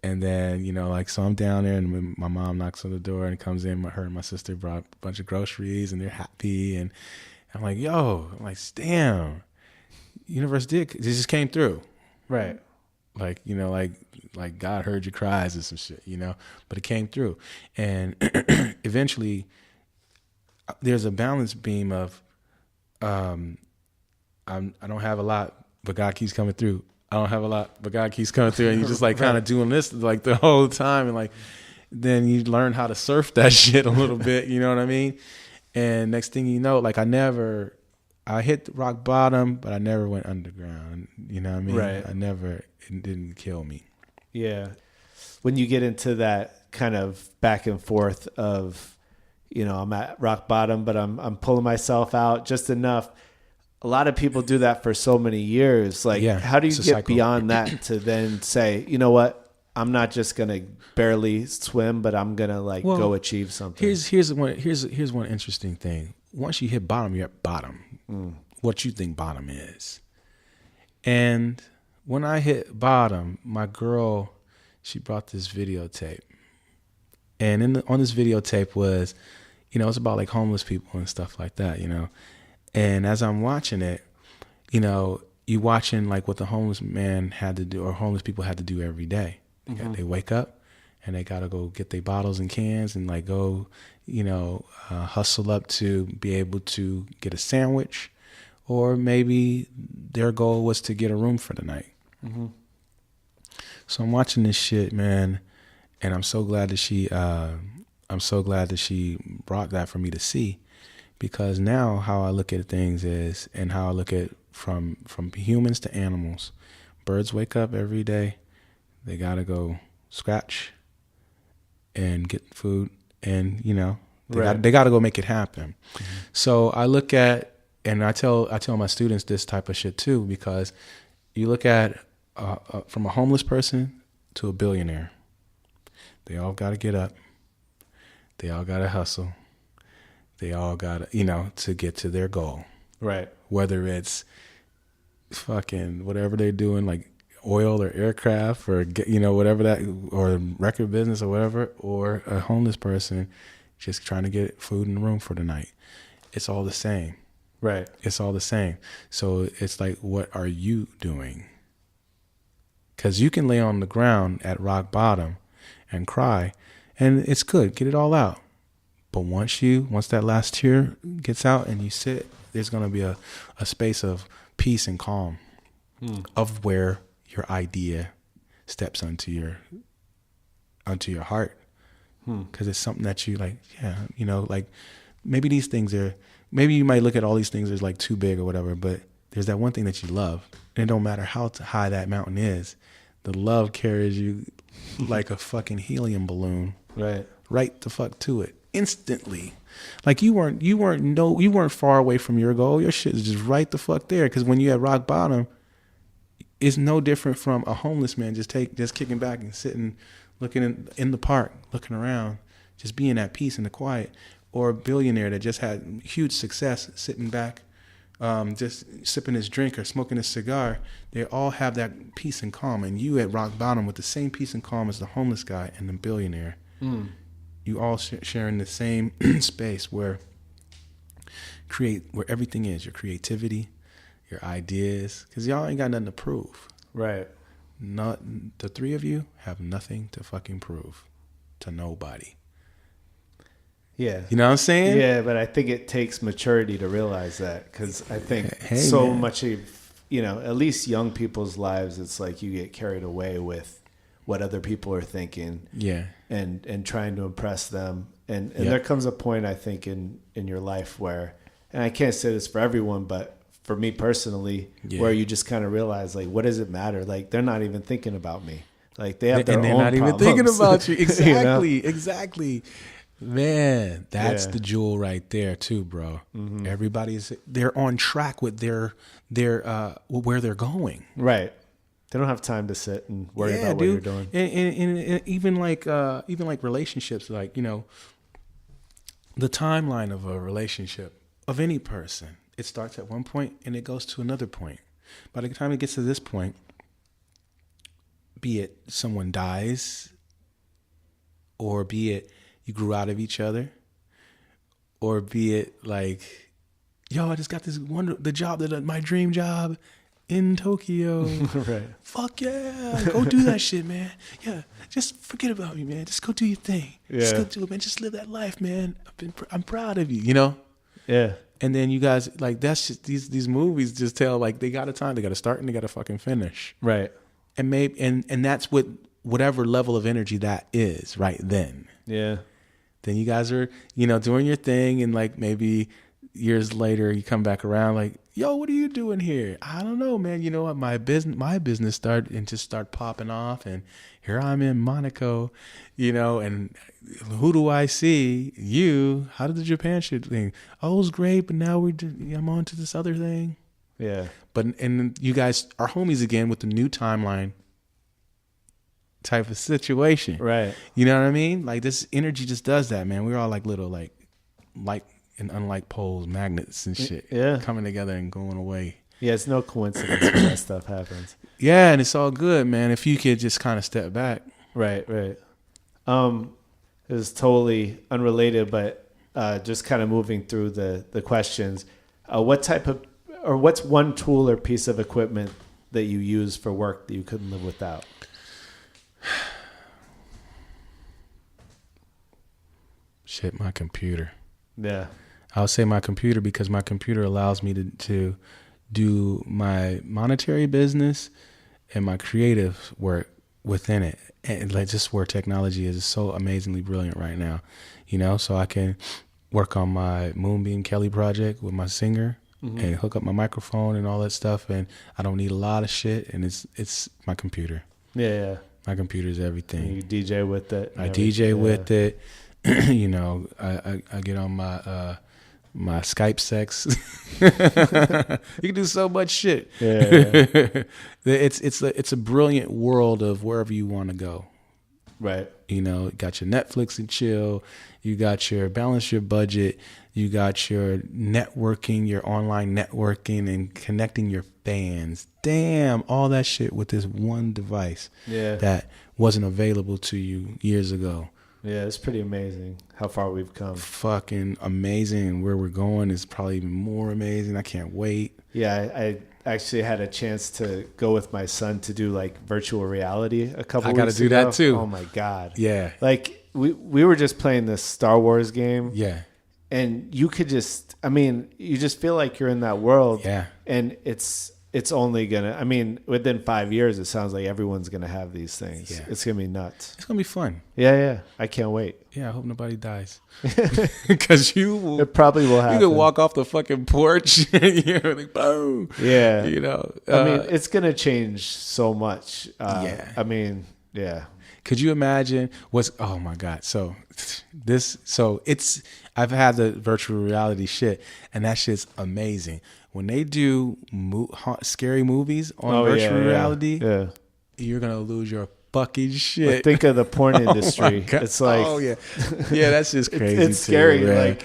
And then, you know, like, so I'm down there, and my mom knocks on the door and comes in. Her and my sister brought a bunch of groceries, and they're happy, and I'm like, yo, I'm like, damn, universe it just came through. Right. Like, you know, like God heard your cries or some shit, you know, but it came through. And eventually there's a balance beam of, I don't have a lot, but God keeps coming through. I don't have a lot, but God keeps coming through. And you just like kind of doing this like the whole time. And like, then you learn how to surf that shit a little bit. You know what I mean? And next thing you know, like I hit rock bottom, but I never went underground. You know what I mean? Right. It didn't kill me. Yeah. When you get into that kind of back and forth of, you know, I'm at rock bottom, but I'm pulling myself out just enough. A lot of people do that for so many years. Like, how do you get cycle. beyond that to then say, you know what? I'm not just gonna barely swim, but I'm gonna go achieve something. Here's one interesting thing. Once you hit bottom, you're at bottom. What you think bottom is. And when I hit bottom, my girl, she brought this videotape. And on this videotape was, you know, it's about like homeless people and stuff like that, you know. And as I'm watching it, you know, you watching like what the homeless man had to do or homeless people had to do every day. They wake up and they got to go get their bottles and cans and like go, you know, hustle up to be able to get a sandwich, or maybe their goal was to get a room for the night. So I'm watching this shit, man, and I'm so glad that she brought that for me to see, because now how I look at things is, and how I look at from humans to animals. Birds wake up every day. They got to go scratch and get food, and, you know, they got to go make it happen. So I look at, and I tell my students this type of shit too, because you look at from a homeless person to a billionaire. They all got to get up. They all got to hustle. They all got to, you know, to get to their goal. Right. Whether it's fucking whatever they're doing, like oil or aircraft or, you know, whatever that, or record business or whatever, or a homeless person just trying to get food in the room for the night. It's all the same. Right. It's all the same. So it's like, what are you doing? Because you can lay on the ground at rock bottom and cry, and it's good. Get it all out. But once that last tear gets out and you sit, there's going to be a space of peace and calm of where your idea steps onto your heart. Because it's something that you like, yeah, you know, like maybe these things maybe you might look at all these things as like too big or whatever, but there's that one thing that you love. And it don't matter how high that mountain is, the love carries you like a fucking helium balloon. Right the fuck to it. Instantly. Like you weren't far away from your goal. Your shit is just right the fuck there. Because when you're at rock bottom, it's no different from a homeless man just kicking back and sitting, looking in the park, looking around, just being at peace in the quiet. Or a billionaire that just had huge success, sitting back, just sipping his drink or smoking his cigar. They all have that peace and calm. And you at rock bottom with the same peace and calm as the homeless guy and the billionaire. You all sharing the same space where everything is, your creativity, your ideas, because y'all ain't got nothing to prove. Right. The three of you have nothing to fucking prove to nobody. Yeah. You know what I'm saying? Yeah, but I think it takes maturity to realize that, because I think man. much of, you know, at least young people's lives, it's like you get carried away with what other people are thinking. Yeah. And trying to impress them. And there comes a point, I think, in your life where, and I can't say this for everyone, but for me personally, where you just kind of realize, like, what does it matter? Like, they're not even thinking about me. Like, they have their own problems. And they're not even thinking about you. Exactly. You know? Exactly. Man, that's the jewel right there too, bro. They're on track with their where they're going. Right. They don't have time to sit and worry about what you're doing. And even like relationships, like, you know, the timeline of a relationship of any person, it starts at one point and it goes to another point. By the time it gets to this point, be it someone dies, or be it you grew out of each other, or be it like, yo, I just got the job, my dream job, in Tokyo. Right. Fuck yeah, go do that shit, man. Yeah, just forget about me, man. Just go do your thing. Just Yeah. go do it, man. Just live that life, man. I'm proud of you, you know? Yeah. And then you guys, like, that's just, these movies just tell, like, they got a time, they got to start and they got to fucking finish. Right. And maybe, and that's whatever level of energy that is right then. Yeah. Then you guys are, doing your thing, and like maybe years later you come back around like, yo, what are you doing here? I don't know, man. You know what? My business started popping off, and here I'm in Monaco, and who do I see? You. How did the Japan shit thing? Oh, it was great, but now I'm on to this other thing. Yeah. And you guys are homies again with the new timeline type of situation. Right. You know what I mean? Like, this energy just does that, man. We're all like little like and unlike poles, magnets and shit. Yeah. Coming together and going away. Yeah, it's no coincidence when that stuff happens. Yeah, and it's all good, man. If you could just kind of step back. Right. It was totally unrelated, but just kind of moving through the questions. What's one tool or piece of equipment that you use for work that you couldn't live without? Shit, my computer. Yeah. I'll say my computer because my computer allows me to do my monetary business and my creative work within it. And like, just where technology is so amazingly brilliant right now, so I can work on my Moonbeam Kelly project with my singer and hook up my microphone and all that stuff. And I don't need a lot of shit. And it's my computer. Yeah. My computer is everything. And you DJ with it. I DJ with it. I get on my Skype sex. You can do so much shit. Yeah. It's a brilliant world of wherever you want to go. Right. You got your Netflix and chill. You got your balance your budget. You got your networking, your online networking, and connecting your fans. Damn, all that shit with this one device. Yeah. That wasn't available to you years ago. Yeah, it's pretty amazing how far we've come. Fucking amazing. And where we're going is probably even more amazing. I can't wait. Yeah, I actually had a chance to go with my son to do like virtual reality a couple weeks ago. I got to do that too. Oh my God. Yeah. Like we were just playing this Star Wars game. Yeah. And you could just, you just feel like you're in that world. Yeah. And it's only within 5 years, it sounds like everyone's going to have these things. Yeah. It's going to be nuts. It's going to be fun. Yeah. I can't wait. Yeah, I hope nobody dies. Because it probably will happen. You can walk off the fucking porch and you're like, boom. Yeah. It's going to change so much. Yeah. Yeah. Could you imagine oh my God. I've had the virtual reality shit, and that shit's amazing. When they do scary movies on virtual reality, you're going to lose your fucking shit. But think of the porn industry. It's like, oh yeah. Yeah, that's just crazy. It's scary. Man.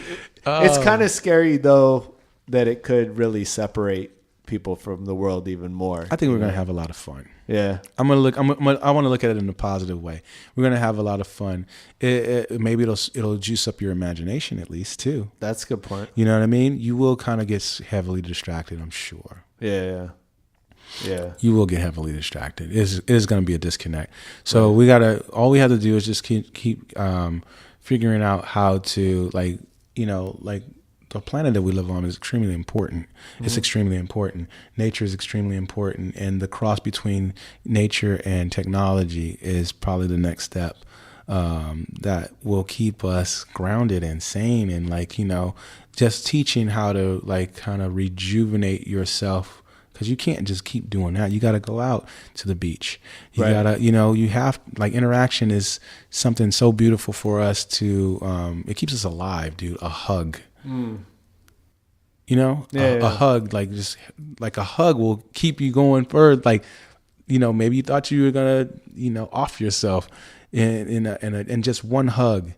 It's kind of scary though that it could really separate people from the world even more. I think we're going to have a lot of fun. Yeah. I want to look at it in a positive way. We're going to have a lot of fun. Maybe it'll juice up your imagination at least too. That's a good point. You know what I mean? You will kind of get heavily distracted, I'm sure. Yeah. You will get heavily distracted. It is going to be a disconnect. So all we have to do is just keep figuring out how to the planet that we live on is extremely important. Mm-hmm. It's extremely important. Nature is extremely important. And the cross between nature and technology is probably the next step that will keep us grounded and sane and just teaching how to kind of rejuvenate yourself. Because you can't just keep doing that. You got to go out to the beach. You gotta, you have interaction is something so beautiful for us to. It keeps us alive, dude. A hug. A hug, a hug will keep you going further. Maybe you thought you were gonna, off yourself, in just one hug,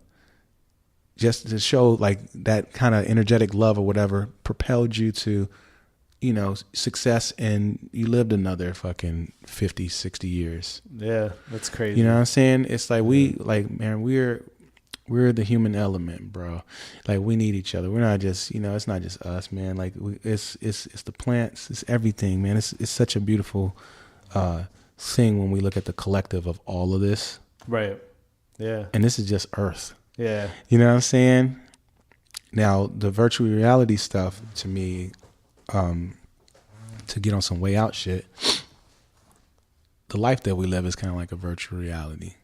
just to show that kind of energetic love or whatever propelled you to, success, and you lived another fucking 50, 60 years. Yeah, that's crazy. You know what I'm saying? It's like we're we're the human element, bro. Like we need each other. We're not just, it's not just us, man. Like it's the plants, it's everything, man. It's such a beautiful thing when we look at the collective of all of this. Right. Yeah. And this is just Earth. Yeah. You know what I'm saying? Now, the virtual reality stuff, to me, to get on some way out shit, the life that we live is kind of like a virtual reality.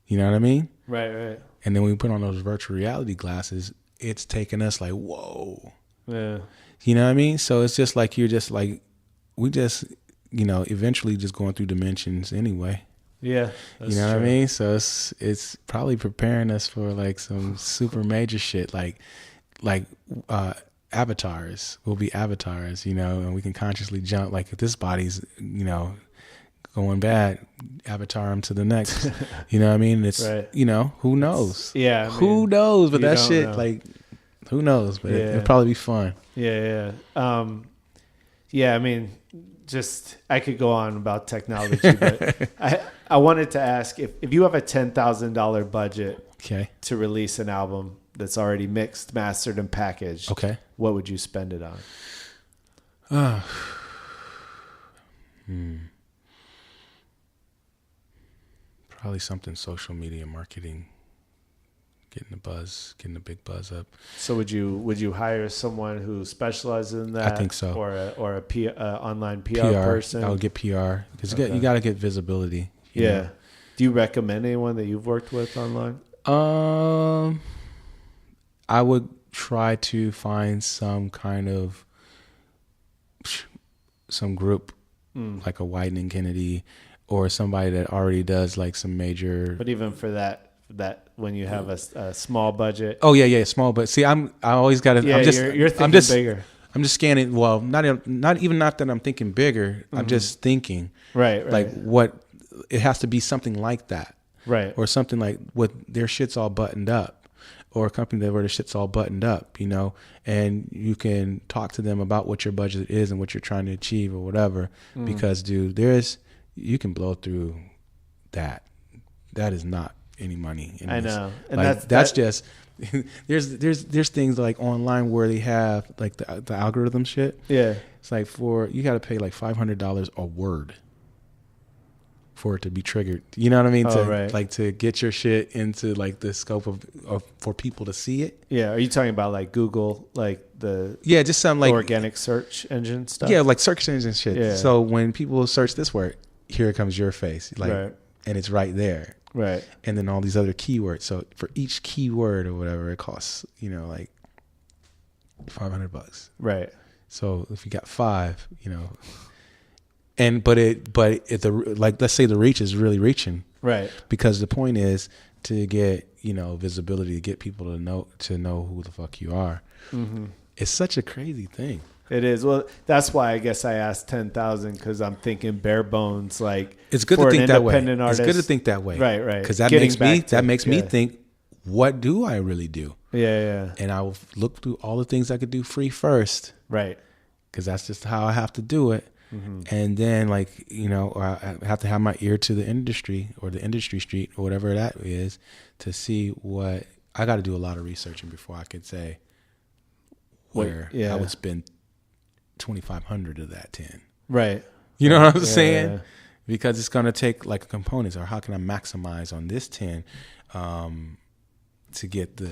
You know what I mean? Right. And then when we put on those virtual reality glasses, it's taking us like, whoa. Yeah. You know what I mean? So it's just like we just, eventually just going through dimensions anyway. Yeah. You know what I mean? So it's probably preparing us for like some super major shit, like avatars. We'll be avatars, and we can consciously jump. Like if this body's, going bad, avatar him to the next. You know what I mean? It's right. Who knows? Who knows? But that shit, know. like, who knows? But it'll probably be fun. Yeah. I mean, just I could go on about technology, but I wanted to ask if you have a $10,000 budget, okay, to release an album that's already mixed, mastered, and packaged, okay, what would you spend it on? Probably something social media marketing, getting the big buzz up. So would you hire someone who specializes in that? I think so. Or a online PR person? I would get PR because you got to get visibility. You know? Do you recommend anyone that you've worked with online? I would try to find some kind of some group like a Wieden Kennedy or somebody that already does like some major. But even for that when you have a small budget. Oh yeah, small. But see, I always got to. Yeah, you're thinking bigger. I'm just scanning. Well, not even that I'm thinking bigger. I'm just thinking. Right. Like what it has to be something like that. Right. Or something like what their shit's all buttoned up. Or a company where the shit's all buttoned up, and you can talk to them about what your budget is and what you're trying to achieve or whatever. Because, dude, you can blow through that. That is not any money. I know, and like, that's just there's things like online where they have like the algorithm shit. Yeah, it's like you got to pay like $500 a word for it to be triggered. You know what I mean? Like to get your shit into like the scope of for people to see it. Yeah. Are you talking about like Google, like just some like organic search engine stuff? Yeah, like search engine shit. Yeah. So when people search this word, here comes your face. Like and it's right there. Right. And then all these other keywords. So for each keyword or whatever, it costs, like $500. Right. So if you got 5, but let's say the reach is really reaching, right? Because the point is to get visibility, to get people to know who the fuck you are. Mm-hmm. It's such a crazy thing. It is. Well, that's why I guess I asked 10,000 because I'm thinking bare bones. Like it's good to think that way. Artist, it's good to think that way, right? Because that makes me think, what do I really do? Yeah. And I will look through all the things I could do free first, right? Because that's just how I have to do it. Mm-hmm. And then I have to have my ear to the industry or the industry street or whatever that is to see what I got to do. A lot of researching before I could say where I would spend 2,500 of that 10. Right. You know what I'm saying? Yeah. Because it's going to take like components, or how can I maximize on this 10 to get the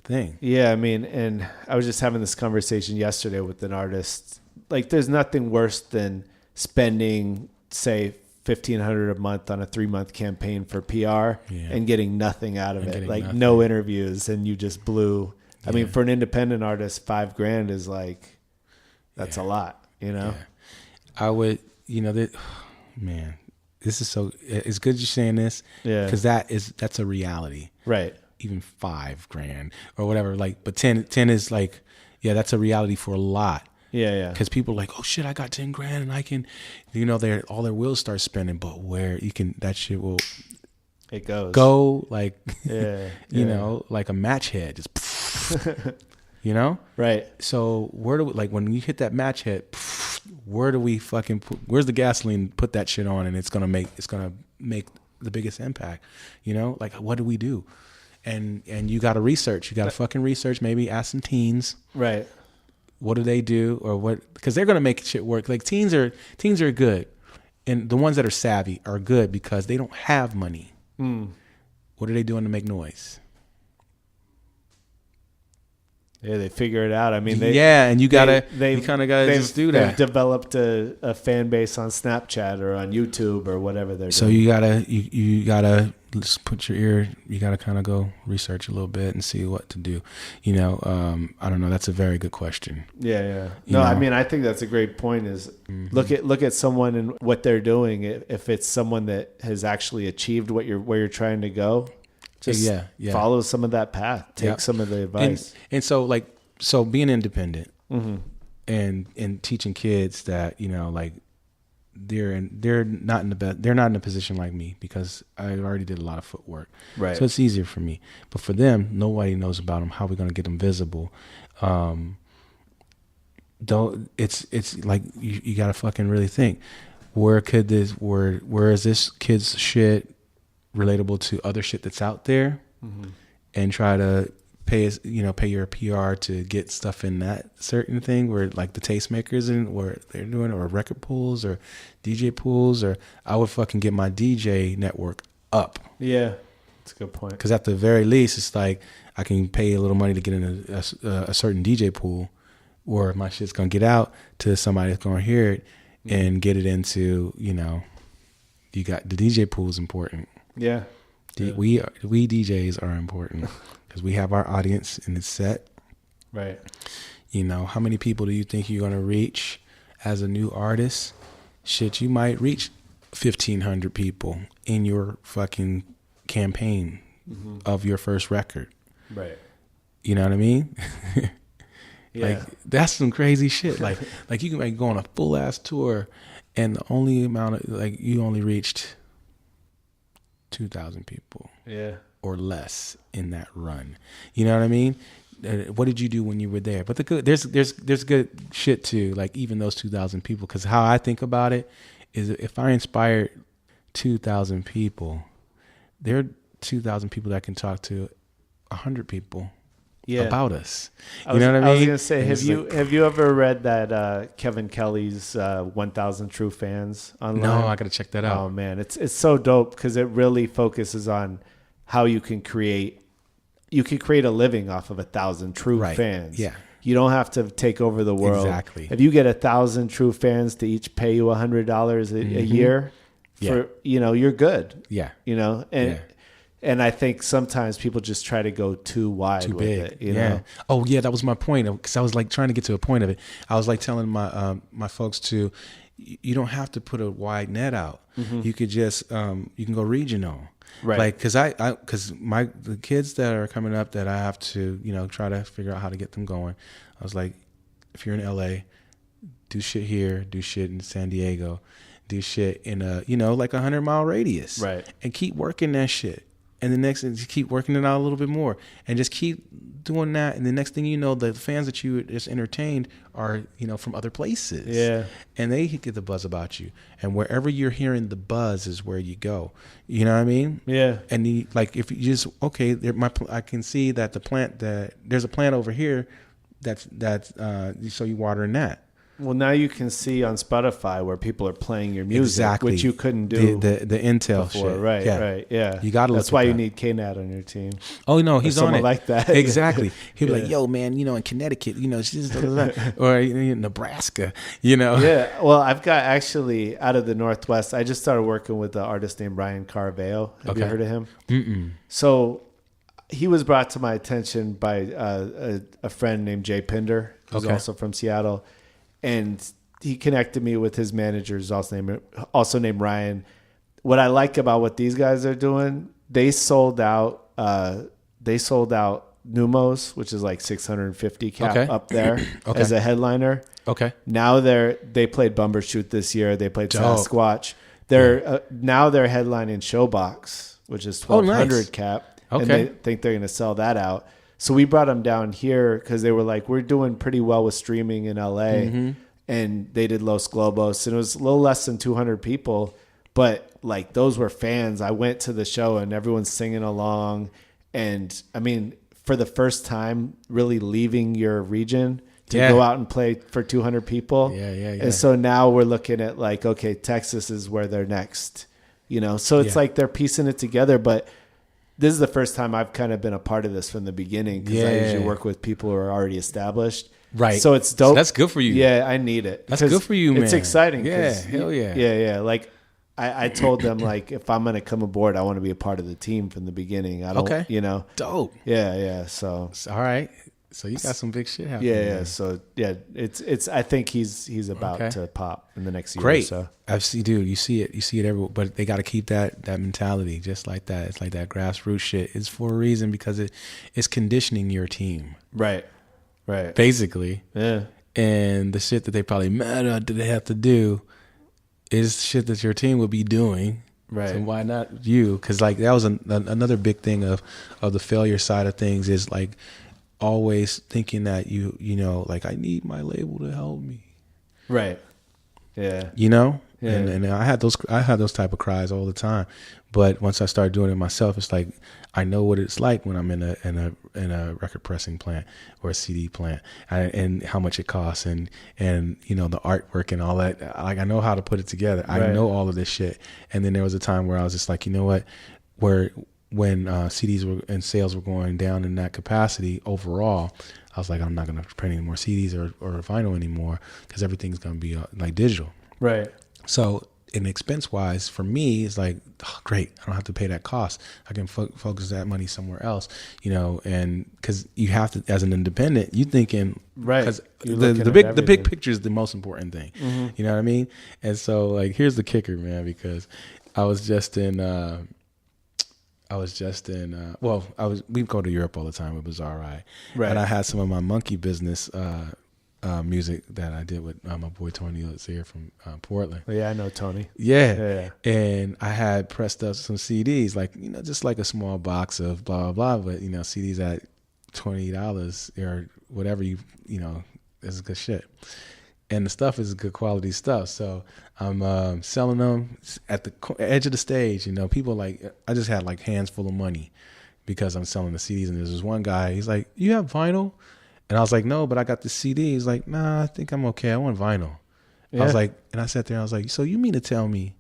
thing. Yeah. I mean, and I was just having this conversation yesterday with an artist. Like there's nothing worse than spending, say, $1,500 a month on a 3-month campaign for PR and getting nothing out of it. Like no interviews, and you just blew. I mean, for an independent artist, $5,000 is like, that's a lot, Yeah. I would, man, this is so, it's good you're saying this. Yeah. Cause that's a reality. Right. Even $5,000 or whatever. Like, but 10 is like, that's a reality for a lot. Yeah. Because people are like, oh shit, I got $10,000 and I can, all their wheels start spinning. But where that shit will, it go like, like a match head, just, right. So where do we, like when you hit that match head, where do we fucking where's the gasoline? Put that shit on, and it's gonna make the biggest impact. Like what do we do? and you got to research. You got to fucking research. Maybe ask some teens. Right. What do they do, or what? Because they're gonna make shit work. Like teens are good, and the ones that are savvy are good because they don't have money. What are they doing to make noise? Yeah, they figure it out. I mean, and you kind of gotta just do that. They've developed a fan base on Snapchat or on YouTube or whatever they're So doing. you gotta just put your ear. You gotta kind of go research a little bit and see what to do. I don't know. That's a very good question. Yeah. No, I mean, I think that's a great point. Is look at someone and what they're doing. If it's someone that has actually achieved where you're trying to go. Just follow some of that path. Take some of the advice. And so being independent and teaching kids that, they're not in a position like me because I already did a lot of footwork. Right. So it's easier for me. But for them, nobody knows about them. How are we going to get them visible? It's like you got to fucking really think, where is this kid's shit relatable to other shit that's out there, and try to pay your PR to get stuff in that certain thing where like the tastemakers and where they're doing, or record pools or DJ pools, or I would fucking get my DJ network up. Yeah, that's a good point. Because at the very least, it's like I can pay a little money to get in a certain DJ pool, or my shit's gonna get out to somebody that's gonna hear it and get it into, you got the DJ pool is important. Yeah. We DJs are important because we have our audience and it's set. Right. How many people do you think you're going to reach as a new artist? Shit, you might reach 1,500 people in your fucking campaign of your first record. Right. You know what I mean? Yeah. Like that's some crazy shit. Like you can go on a full ass tour and the only amount of you only reached 2,000 people, or less in that run. You know what I mean? What did you do when you were there? But there's good shit too. Like even those 2,000 people, because how I think about it is, if I inspired 2,000 people, there are 2,000 people that can talk to 100 people about us. You know what I mean? I was gonna say, have you ever read that Kevin Kelly's 1,000 True Fans online? No, I gotta check that out. Oh man, it's so dope because it really focuses on how you can create a living off of 1,000 true fans. Yeah. You don't have to take over the world. Exactly. If you get 1,000 true fans to each pay you $100 a year, you're good. Yeah. And I think sometimes people just try to go too wide Too with big. it. You know? Oh yeah, that was my point. Because I was like trying to get to a point of it. I was like telling my folks you don't have to put a wide net out. You could just you can go regional. Right. Like because the kids that are coming up that I have to try to figure out how to get them going. I was like, if you're in LA, do shit here, do shit in San Diego, do shit in a 100-mile radius. Right. And keep working that shit. And the next is keep working it out a little bit more, and just keep doing that. And the next thing you know, the fans that you just entertained are from other places. Yeah, and they get the buzz about you. And wherever you're hearing the buzz is where you go. You know what I mean? Yeah. And if you just I can see that there's a plant over here that's so you water in that. Well, now you can see on Spotify where people are playing your music, which you couldn't do the intel before. shit. Right, right, yeah. You got to. That's why you need K-Nat on your team. Oh no, he's on it like that. Exactly. He'll be like, "Yo, man, in Connecticut, it's just or in Nebraska, Yeah. Well, I've got actually out of the Northwest. I just started working with an artist named Brian Carveo. Have you heard of him? Mm-mm. So he was brought to my attention by a friend named Jay Pinder, who's also from Seattle. And he connected me with his manager, who's also named Ryan. What I like about what these guys are doing, they sold out Numos, which is like 650 cap up there as a headliner. Okay. Now they played Bumbershoot this year. They played Sasquatch. Now they're headlining Showbox, which is 1,200 cap. Okay. And they think they're going to sell that out. So we brought them down here because they were like, we're doing pretty well with streaming in LA. And they did Los Globos. And it was a little less than 200 people. But like those were fans. I went to the show and everyone's singing along. And I mean, for the first time, really leaving your region to Yeah. go out and play for 200 people. Yeah. And so now we're looking at like, okay, Texas is where they're next, you know? So it's Yeah. like they're piecing it together, but this is the first time I've kind of been a part of this from the beginning because I Yeah. usually work with people who are already established. Right. So it's dope. So that's good for you. Yeah, I need it. That's 'Cause good for you, man. It's exciting. Yeah, 'cause hell yeah. Yeah. Like I told them like, if I'm going to come aboard, I want to be a part of the team from the beginning. I don't, Okay. you know, Dope. yeah. So All right. So you got some big shit happening. yeah. there. So yeah, it's. I think he's about Okay. to pop in the next year. Great. Or so Dude, you see it everywhere, but they got to keep that mentality just like that. It's like that grassroots shit. It's for a reason because it's conditioning your team, right. basically. Yeah. And the shit that they probably mad at that they have to do is shit that your team would be doing. Right. So why not you? Because like that was another big thing of the failure side of things is like always thinking that you know like I need my label to help me. Right. Yeah. You know. Yeah. And I had those type of cries all the time, but once I started doing it myself, it's like I know what it's like when I'm in a record pressing plant or a CD plant, and how much it costs, and you know the artwork and all that. Like I know how to put it together. I know all of this shit. And then there was a time where I was just like, you know what, when CDs were and sales were going down in that capacity overall, I was like, I'm not gonna print any more CDs or vinyl anymore because everything's gonna be like digital. Right. So in expense wise, for me, it's like, oh, great. I don't have to pay that cost. I can focus that money somewhere else, you know, and because you have to, as an independent, you thinking, Right. Because You're the looking at big everything. picture is the most important thing. Mm-hmm. You know what I mean? And so like, here's the kicker, man, because I was just in, we go to Europe all the time. It was all right. Right. And I had some of my monkey business, music that I did with my boy Tony Lazier from Portland. Well, yeah, I know Tony. Yeah. And I had pressed up some CDs, like, you know, just like a small box of blah, blah, blah, but, you know, CDs at $20 or whatever, you know, is good shit. And the stuff is good quality stuff. So I'm selling them at the edge of the stage. You know, people like, I just had like hands full of money because I'm selling the CDs. And there's this one guy, he's like, you have vinyl? And I was like, no, but I got the CD. He's like, nah, I think I'm okay. I want vinyl. Yeah. I was like, and I sat there and I was like, so you mean to tell me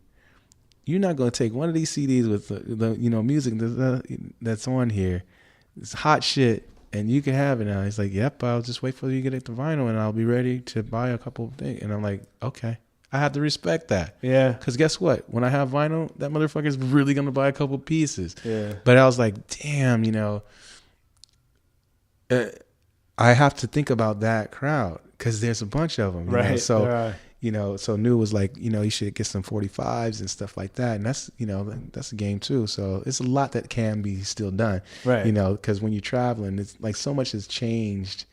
you're not going to take one of these CDs with the you know, music that's on here, it's hot shit, and you can have it now? He's like, yep, I'll just wait for you to get the vinyl and I'll be ready to buy a couple of things. And I'm like, okay. I have to respect that. Yeah. Because guess what? When I have vinyl, that motherfucker's really going to buy a couple pieces. Yeah. But I was like, damn, you know, I have to think about that crowd because there's a bunch of them. You Right. know? So, Right. you know, so New was like, you know, you should get some 45s and stuff like that. And that's, you know, that's a game too. So it's a lot that can be still done. Right. You know, because when you're traveling, it's like so much has changed.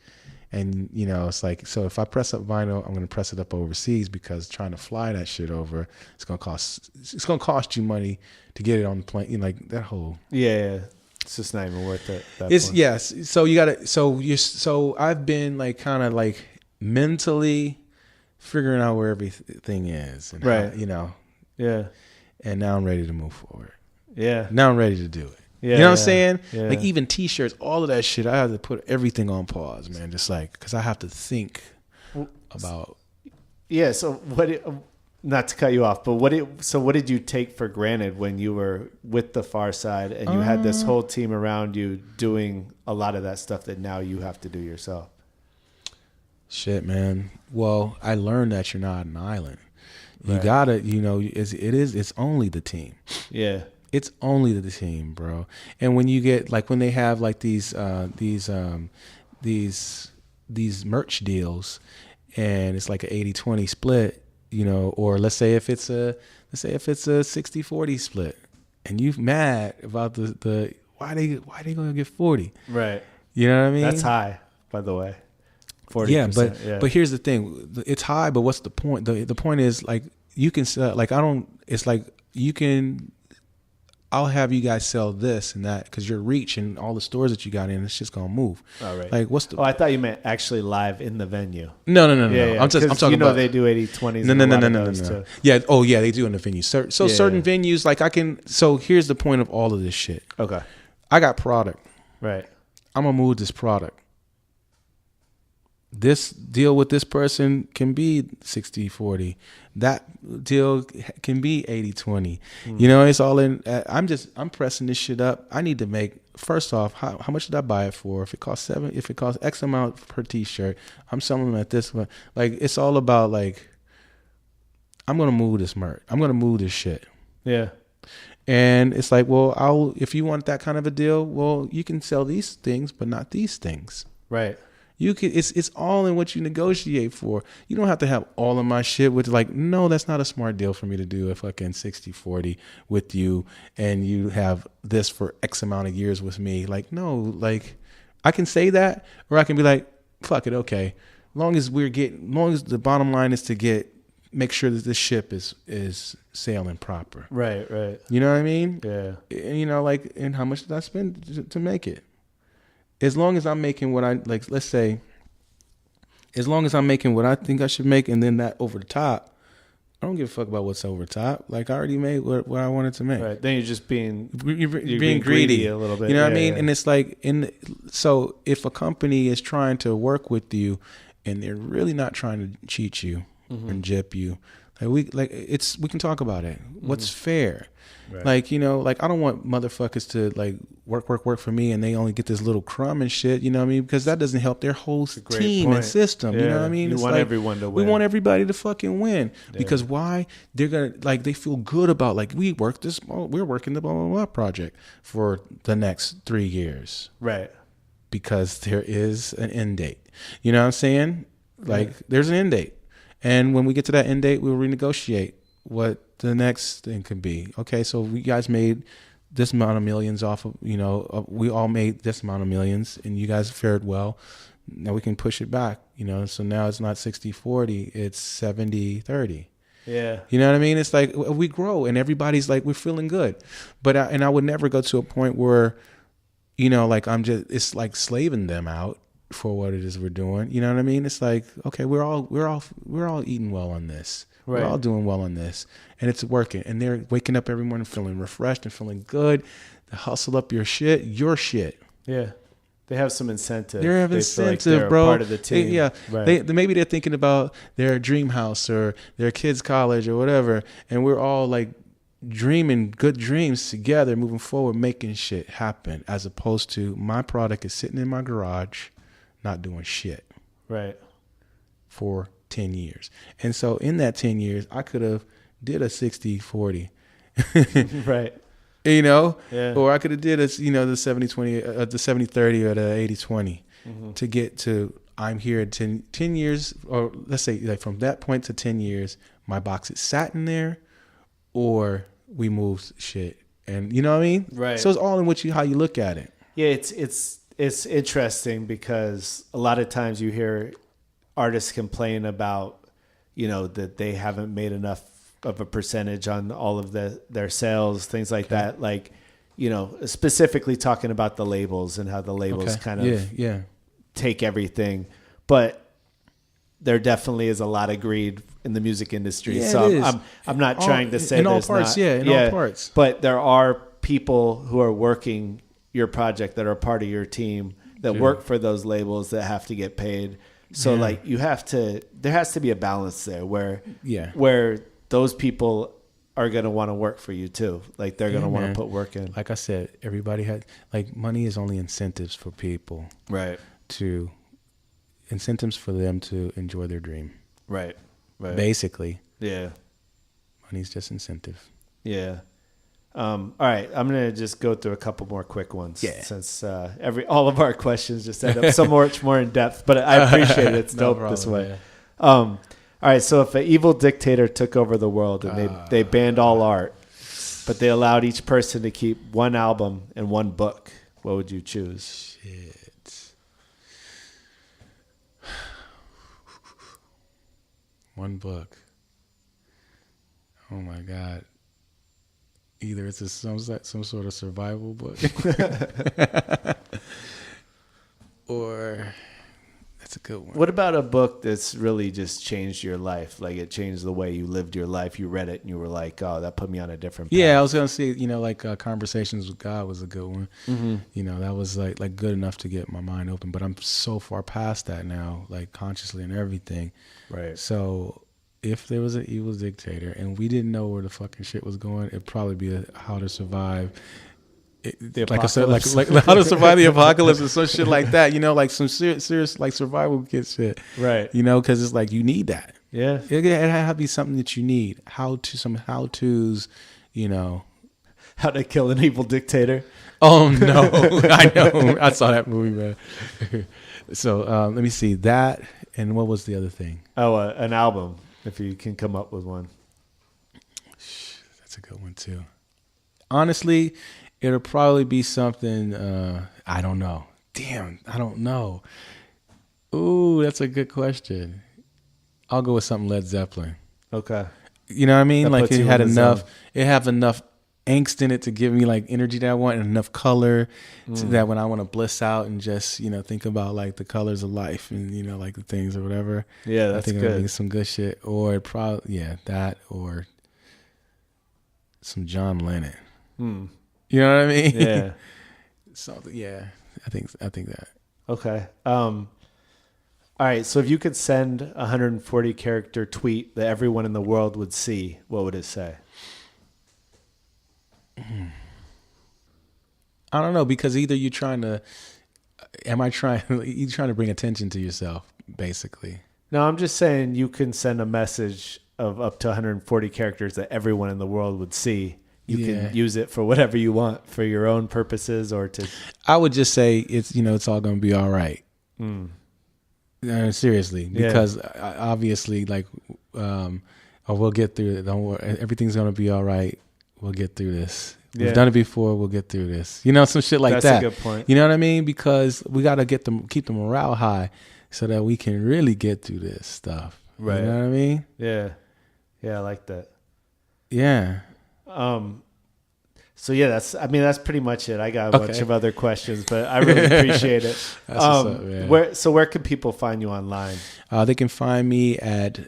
And, you know, it's like, so if I press up vinyl, I'm going to press it up overseas because trying to fly that shit over, it's going to cost you money to get it on the plane. You know, like that whole. Yeah. It's just not even worth it. It's yes. So you got to, so I've been like kind of like mentally figuring out where everything is. And Right. how, you know, Yeah. and now I'm ready to move forward. Yeah. Now I'm ready to do it. Yeah. You know what I'm saying? Yeah. Like even t-shirts, all of that shit, I have to put everything on pause, man. Just like, cause I have to think about. Yeah. So not to cut you off, but what did you take for granted when you were with the Pharcyde and you had this whole team around you doing a lot of that stuff that now you have to do yourself? Shit, man. Well, I learned that you're not an island. You Right. gotta, you know, it's only the team. Yeah. It's only the team, bro. And when you get like when they have like these merch deals, and it's like an 80-20 split, you know, or let's say if it's a 60-40 split, and you mad about the why they gonna get 40? Right. You know what I mean? That's high, by the way. 40%. Yeah, but here's the thing: it's high, but what's the point? The point is like you can sell. Like I don't. It's like you can. I'll have you guys sell this and that because your reach and all the stores that you got in, it's just gonna move. All right. Like what's the? Oh, I thought you meant actually live in the venue. No. Yeah. I'm talking you know about. they do 80-20s. No. Yeah. Oh, yeah. They do in the venues. So Yeah. certain venues, like I can. So here's the point of all of this shit. Okay. I got product. Right. I'm gonna move this product. This deal with this person can be 60-40. That deal can be 80-20. You know, it's all in. I'm pressing this shit up. I need to make, first off, how much did I buy it for? If it costs X amount per t-shirt, I'm selling them at this one. Like, it's all about, like, I'm going to move this merch. I'm going to move this shit. Yeah. And it's like, well, if you want that kind of a deal, well, you can sell these things, but not these things. Right. You can. It's all in what you negotiate for. You don't have to have all of my shit with, like, no, that's not a smart deal for me to do a fucking 60-40 with you, and you have this for X amount of years with me. Like, no, like, I can say that, or I can be like, fuck it, okay. Long as the bottom line is to make sure that this ship is sailing proper. Right. Right. You know what I mean? Yeah. And, you know, like, and how much did I spend to make it? As long as I'm making what I, like, let's say, as long as I'm making what I think I should make, and then that over the top, I don't give a fuck about what's over the top. Like, I already made what I wanted to make. Right. Then you're just being greedy a little bit. You know what I mean? Yeah. And it's like, so if a company is trying to work with you, and they're really not trying to cheat you and gyp you, we can talk about it. What's fair? Right. Like, you know, like, I don't want motherfuckers to, like, work for me and they only get this little crumb and shit, you know what I mean? Because that doesn't help their whole team and system, you know what I mean? You want everyone to win. We want everybody to fucking win. Yeah. Because why? They're going to, like, they feel good about, like, we're working the blah, blah, blah project for the next 3 years. Right. Because there is an end date. You know what I'm saying? Like, there's an end date. And when we get to that end date, we'll renegotiate what the next thing could be. Okay, so we guys made this amount of millions off of, you know, we all made this amount of millions, and you guys fared well. Now we can push it back, you know. So now it's not 60-40, it's 70-30. Yeah. You know what I mean? It's like we grow, and everybody's like, we're feeling good. But I would never go to a point where, you know, like, it's like slaving them out for what it is we're doing. You know what I mean? It's like, okay, we're all eating well on this. Right. We're all doing well on this, and it's working. And they're waking up every morning feeling refreshed and feeling good. To hustle up your shit. Yeah, they have some incentive. They have incentive, like bro. Part of the team. Right. Maybe they're thinking about their dream house or their kids' college or whatever, and we're all like dreaming good dreams together, moving forward, making shit happen. As opposed to my product is sitting in my garage, not doing shit. Right. For 10 years. And so in that 10 years, I could have did a 60-40. Right. You know? Yeah. Or I could have did the 70-20, the 70-30 or the 80-20 to get to, I'm here at 10 years, or let's say, like, from that point to 10 years, my box is sat in there, or we moved shit. And you know what I mean? Right. So it's all in how you look at it. Yeah, it's interesting because a lot of times you hear artists complain about, you know, that they haven't made enough of a percentage on all of their sales, things like that. Like, you know, specifically talking about the labels and how the labels kind of take everything. But there definitely is a lot of greed in the music industry. Yeah, so I'm not trying to say in all parts, all parts. But there are people who are working your project that are part of your team that work for those labels that have to get paid. So like there has to be a balance there where those people are going to want to work for you too. Like they're going to want to put work in. Like I said, everybody had, like, money is only incentives for people. Right. Incentives for them to enjoy their dream. Right. Right. Basically. Yeah. Money's just incentive. Yeah. All right, I'm gonna just go through a couple more quick ones. Yeah. Since all of our questions just end up so much more in depth, but I appreciate it. It's dope this way. Yeah. All right, so if an evil dictator took over the world and they banned all art, but they allowed each person to keep one album and one book, what would you choose? Shit. One book. Oh my God. Either it's some sort of survival book, or That's a good one. What about a book that's really just changed your life? Like it changed the way you lived your life. You read it and you were like, oh, that put me on a different path. Yeah, I was gonna say, like Conversations with God was a good one. Mm-hmm. That was like good enough to get my mind open. But I'm so far past that now, like consciously and everything. Right. So if there was an evil dictator and we didn't know where the fucking shit was going, it'd probably be How to Survive. Like I said, like How to Survive the Apocalypse and some shit like that. Like some serious like survival kit shit. Right. Because it's like you need that. Yeah. It has to be something that you need. Some how-tos, How to kill an evil dictator. Oh no, I know. I saw that movie, man. So let me see that. And what was the other thing? Oh, an album, if you can come up with one. That's a good one too. Honestly, it'll probably be something. I don't know. Damn, I don't know. Ooh, that's a good question. I'll go with something Led Zeppelin. Okay. You know what I mean? That Like puts it you had in the enough. zone. It have enough angst in it to give me like energy that I want, and enough color so that when I want to bliss out and just think about like the colors of life and like the things or whatever. Yeah, that's I think good. it'll be some good shit, or that or some John Lennon. You know what I mean? Yeah. Something. Yeah, I think that. Okay. All right. So if you could send a 140 character tweet that everyone in the world would see, what would it say? I don't know, because either you're trying to bring attention to yourself, basically. No, I'm just saying you can send a message of up to 140 characters that everyone in the world would see. You can use it for whatever you want, for your own purposes or to... I would just say it's all going to be all right. Seriously, because obviously, like, we'll get through it. Don't worry, everything's going to be all right. We'll get through this. We've done it before. We'll get through this. Some shit like that. That's a good point. You know what I mean? Because we got to keep the morale high so that we can really get through this stuff. Right. You know what I mean? Yeah. Yeah, I like that. Yeah. So yeah, that's pretty much it. I got a bunch of other questions, but I really appreciate it. That's what's up, man. Where can people find you online? They can find me at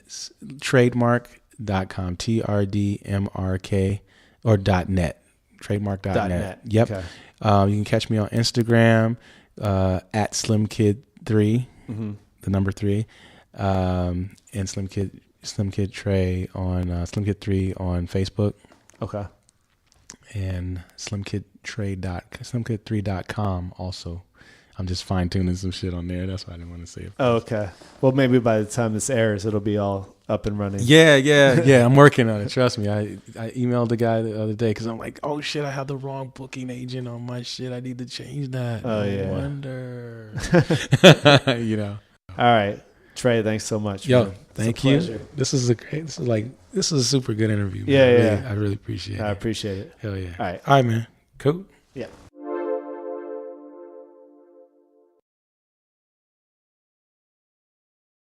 trademark.com, TRDMRK, or .net, trademark.net. Yep. Okay. You can catch me on Instagram at Slimkid3, the number 3, and Slimkid Tre on Slimkid3 on Facebook. Okay. And Slimkid3.com also. I'm just fine tuning some shit on there. That's why I didn't want to say it. Oh, okay. Well, maybe by the time this airs, it'll be all up and running. Yeah. I'm working on it. Trust me. I emailed the guy the other day because I'm like, oh shit, I have the wrong booking agent on my shit. I need to change that. Oh, no wonder. All right. Tre, thanks so much. Yo, man. thank you. This is a super good interview. Man. Yeah. I really appreciate it. I appreciate it. Hell yeah. All right, man. Cool. Yeah.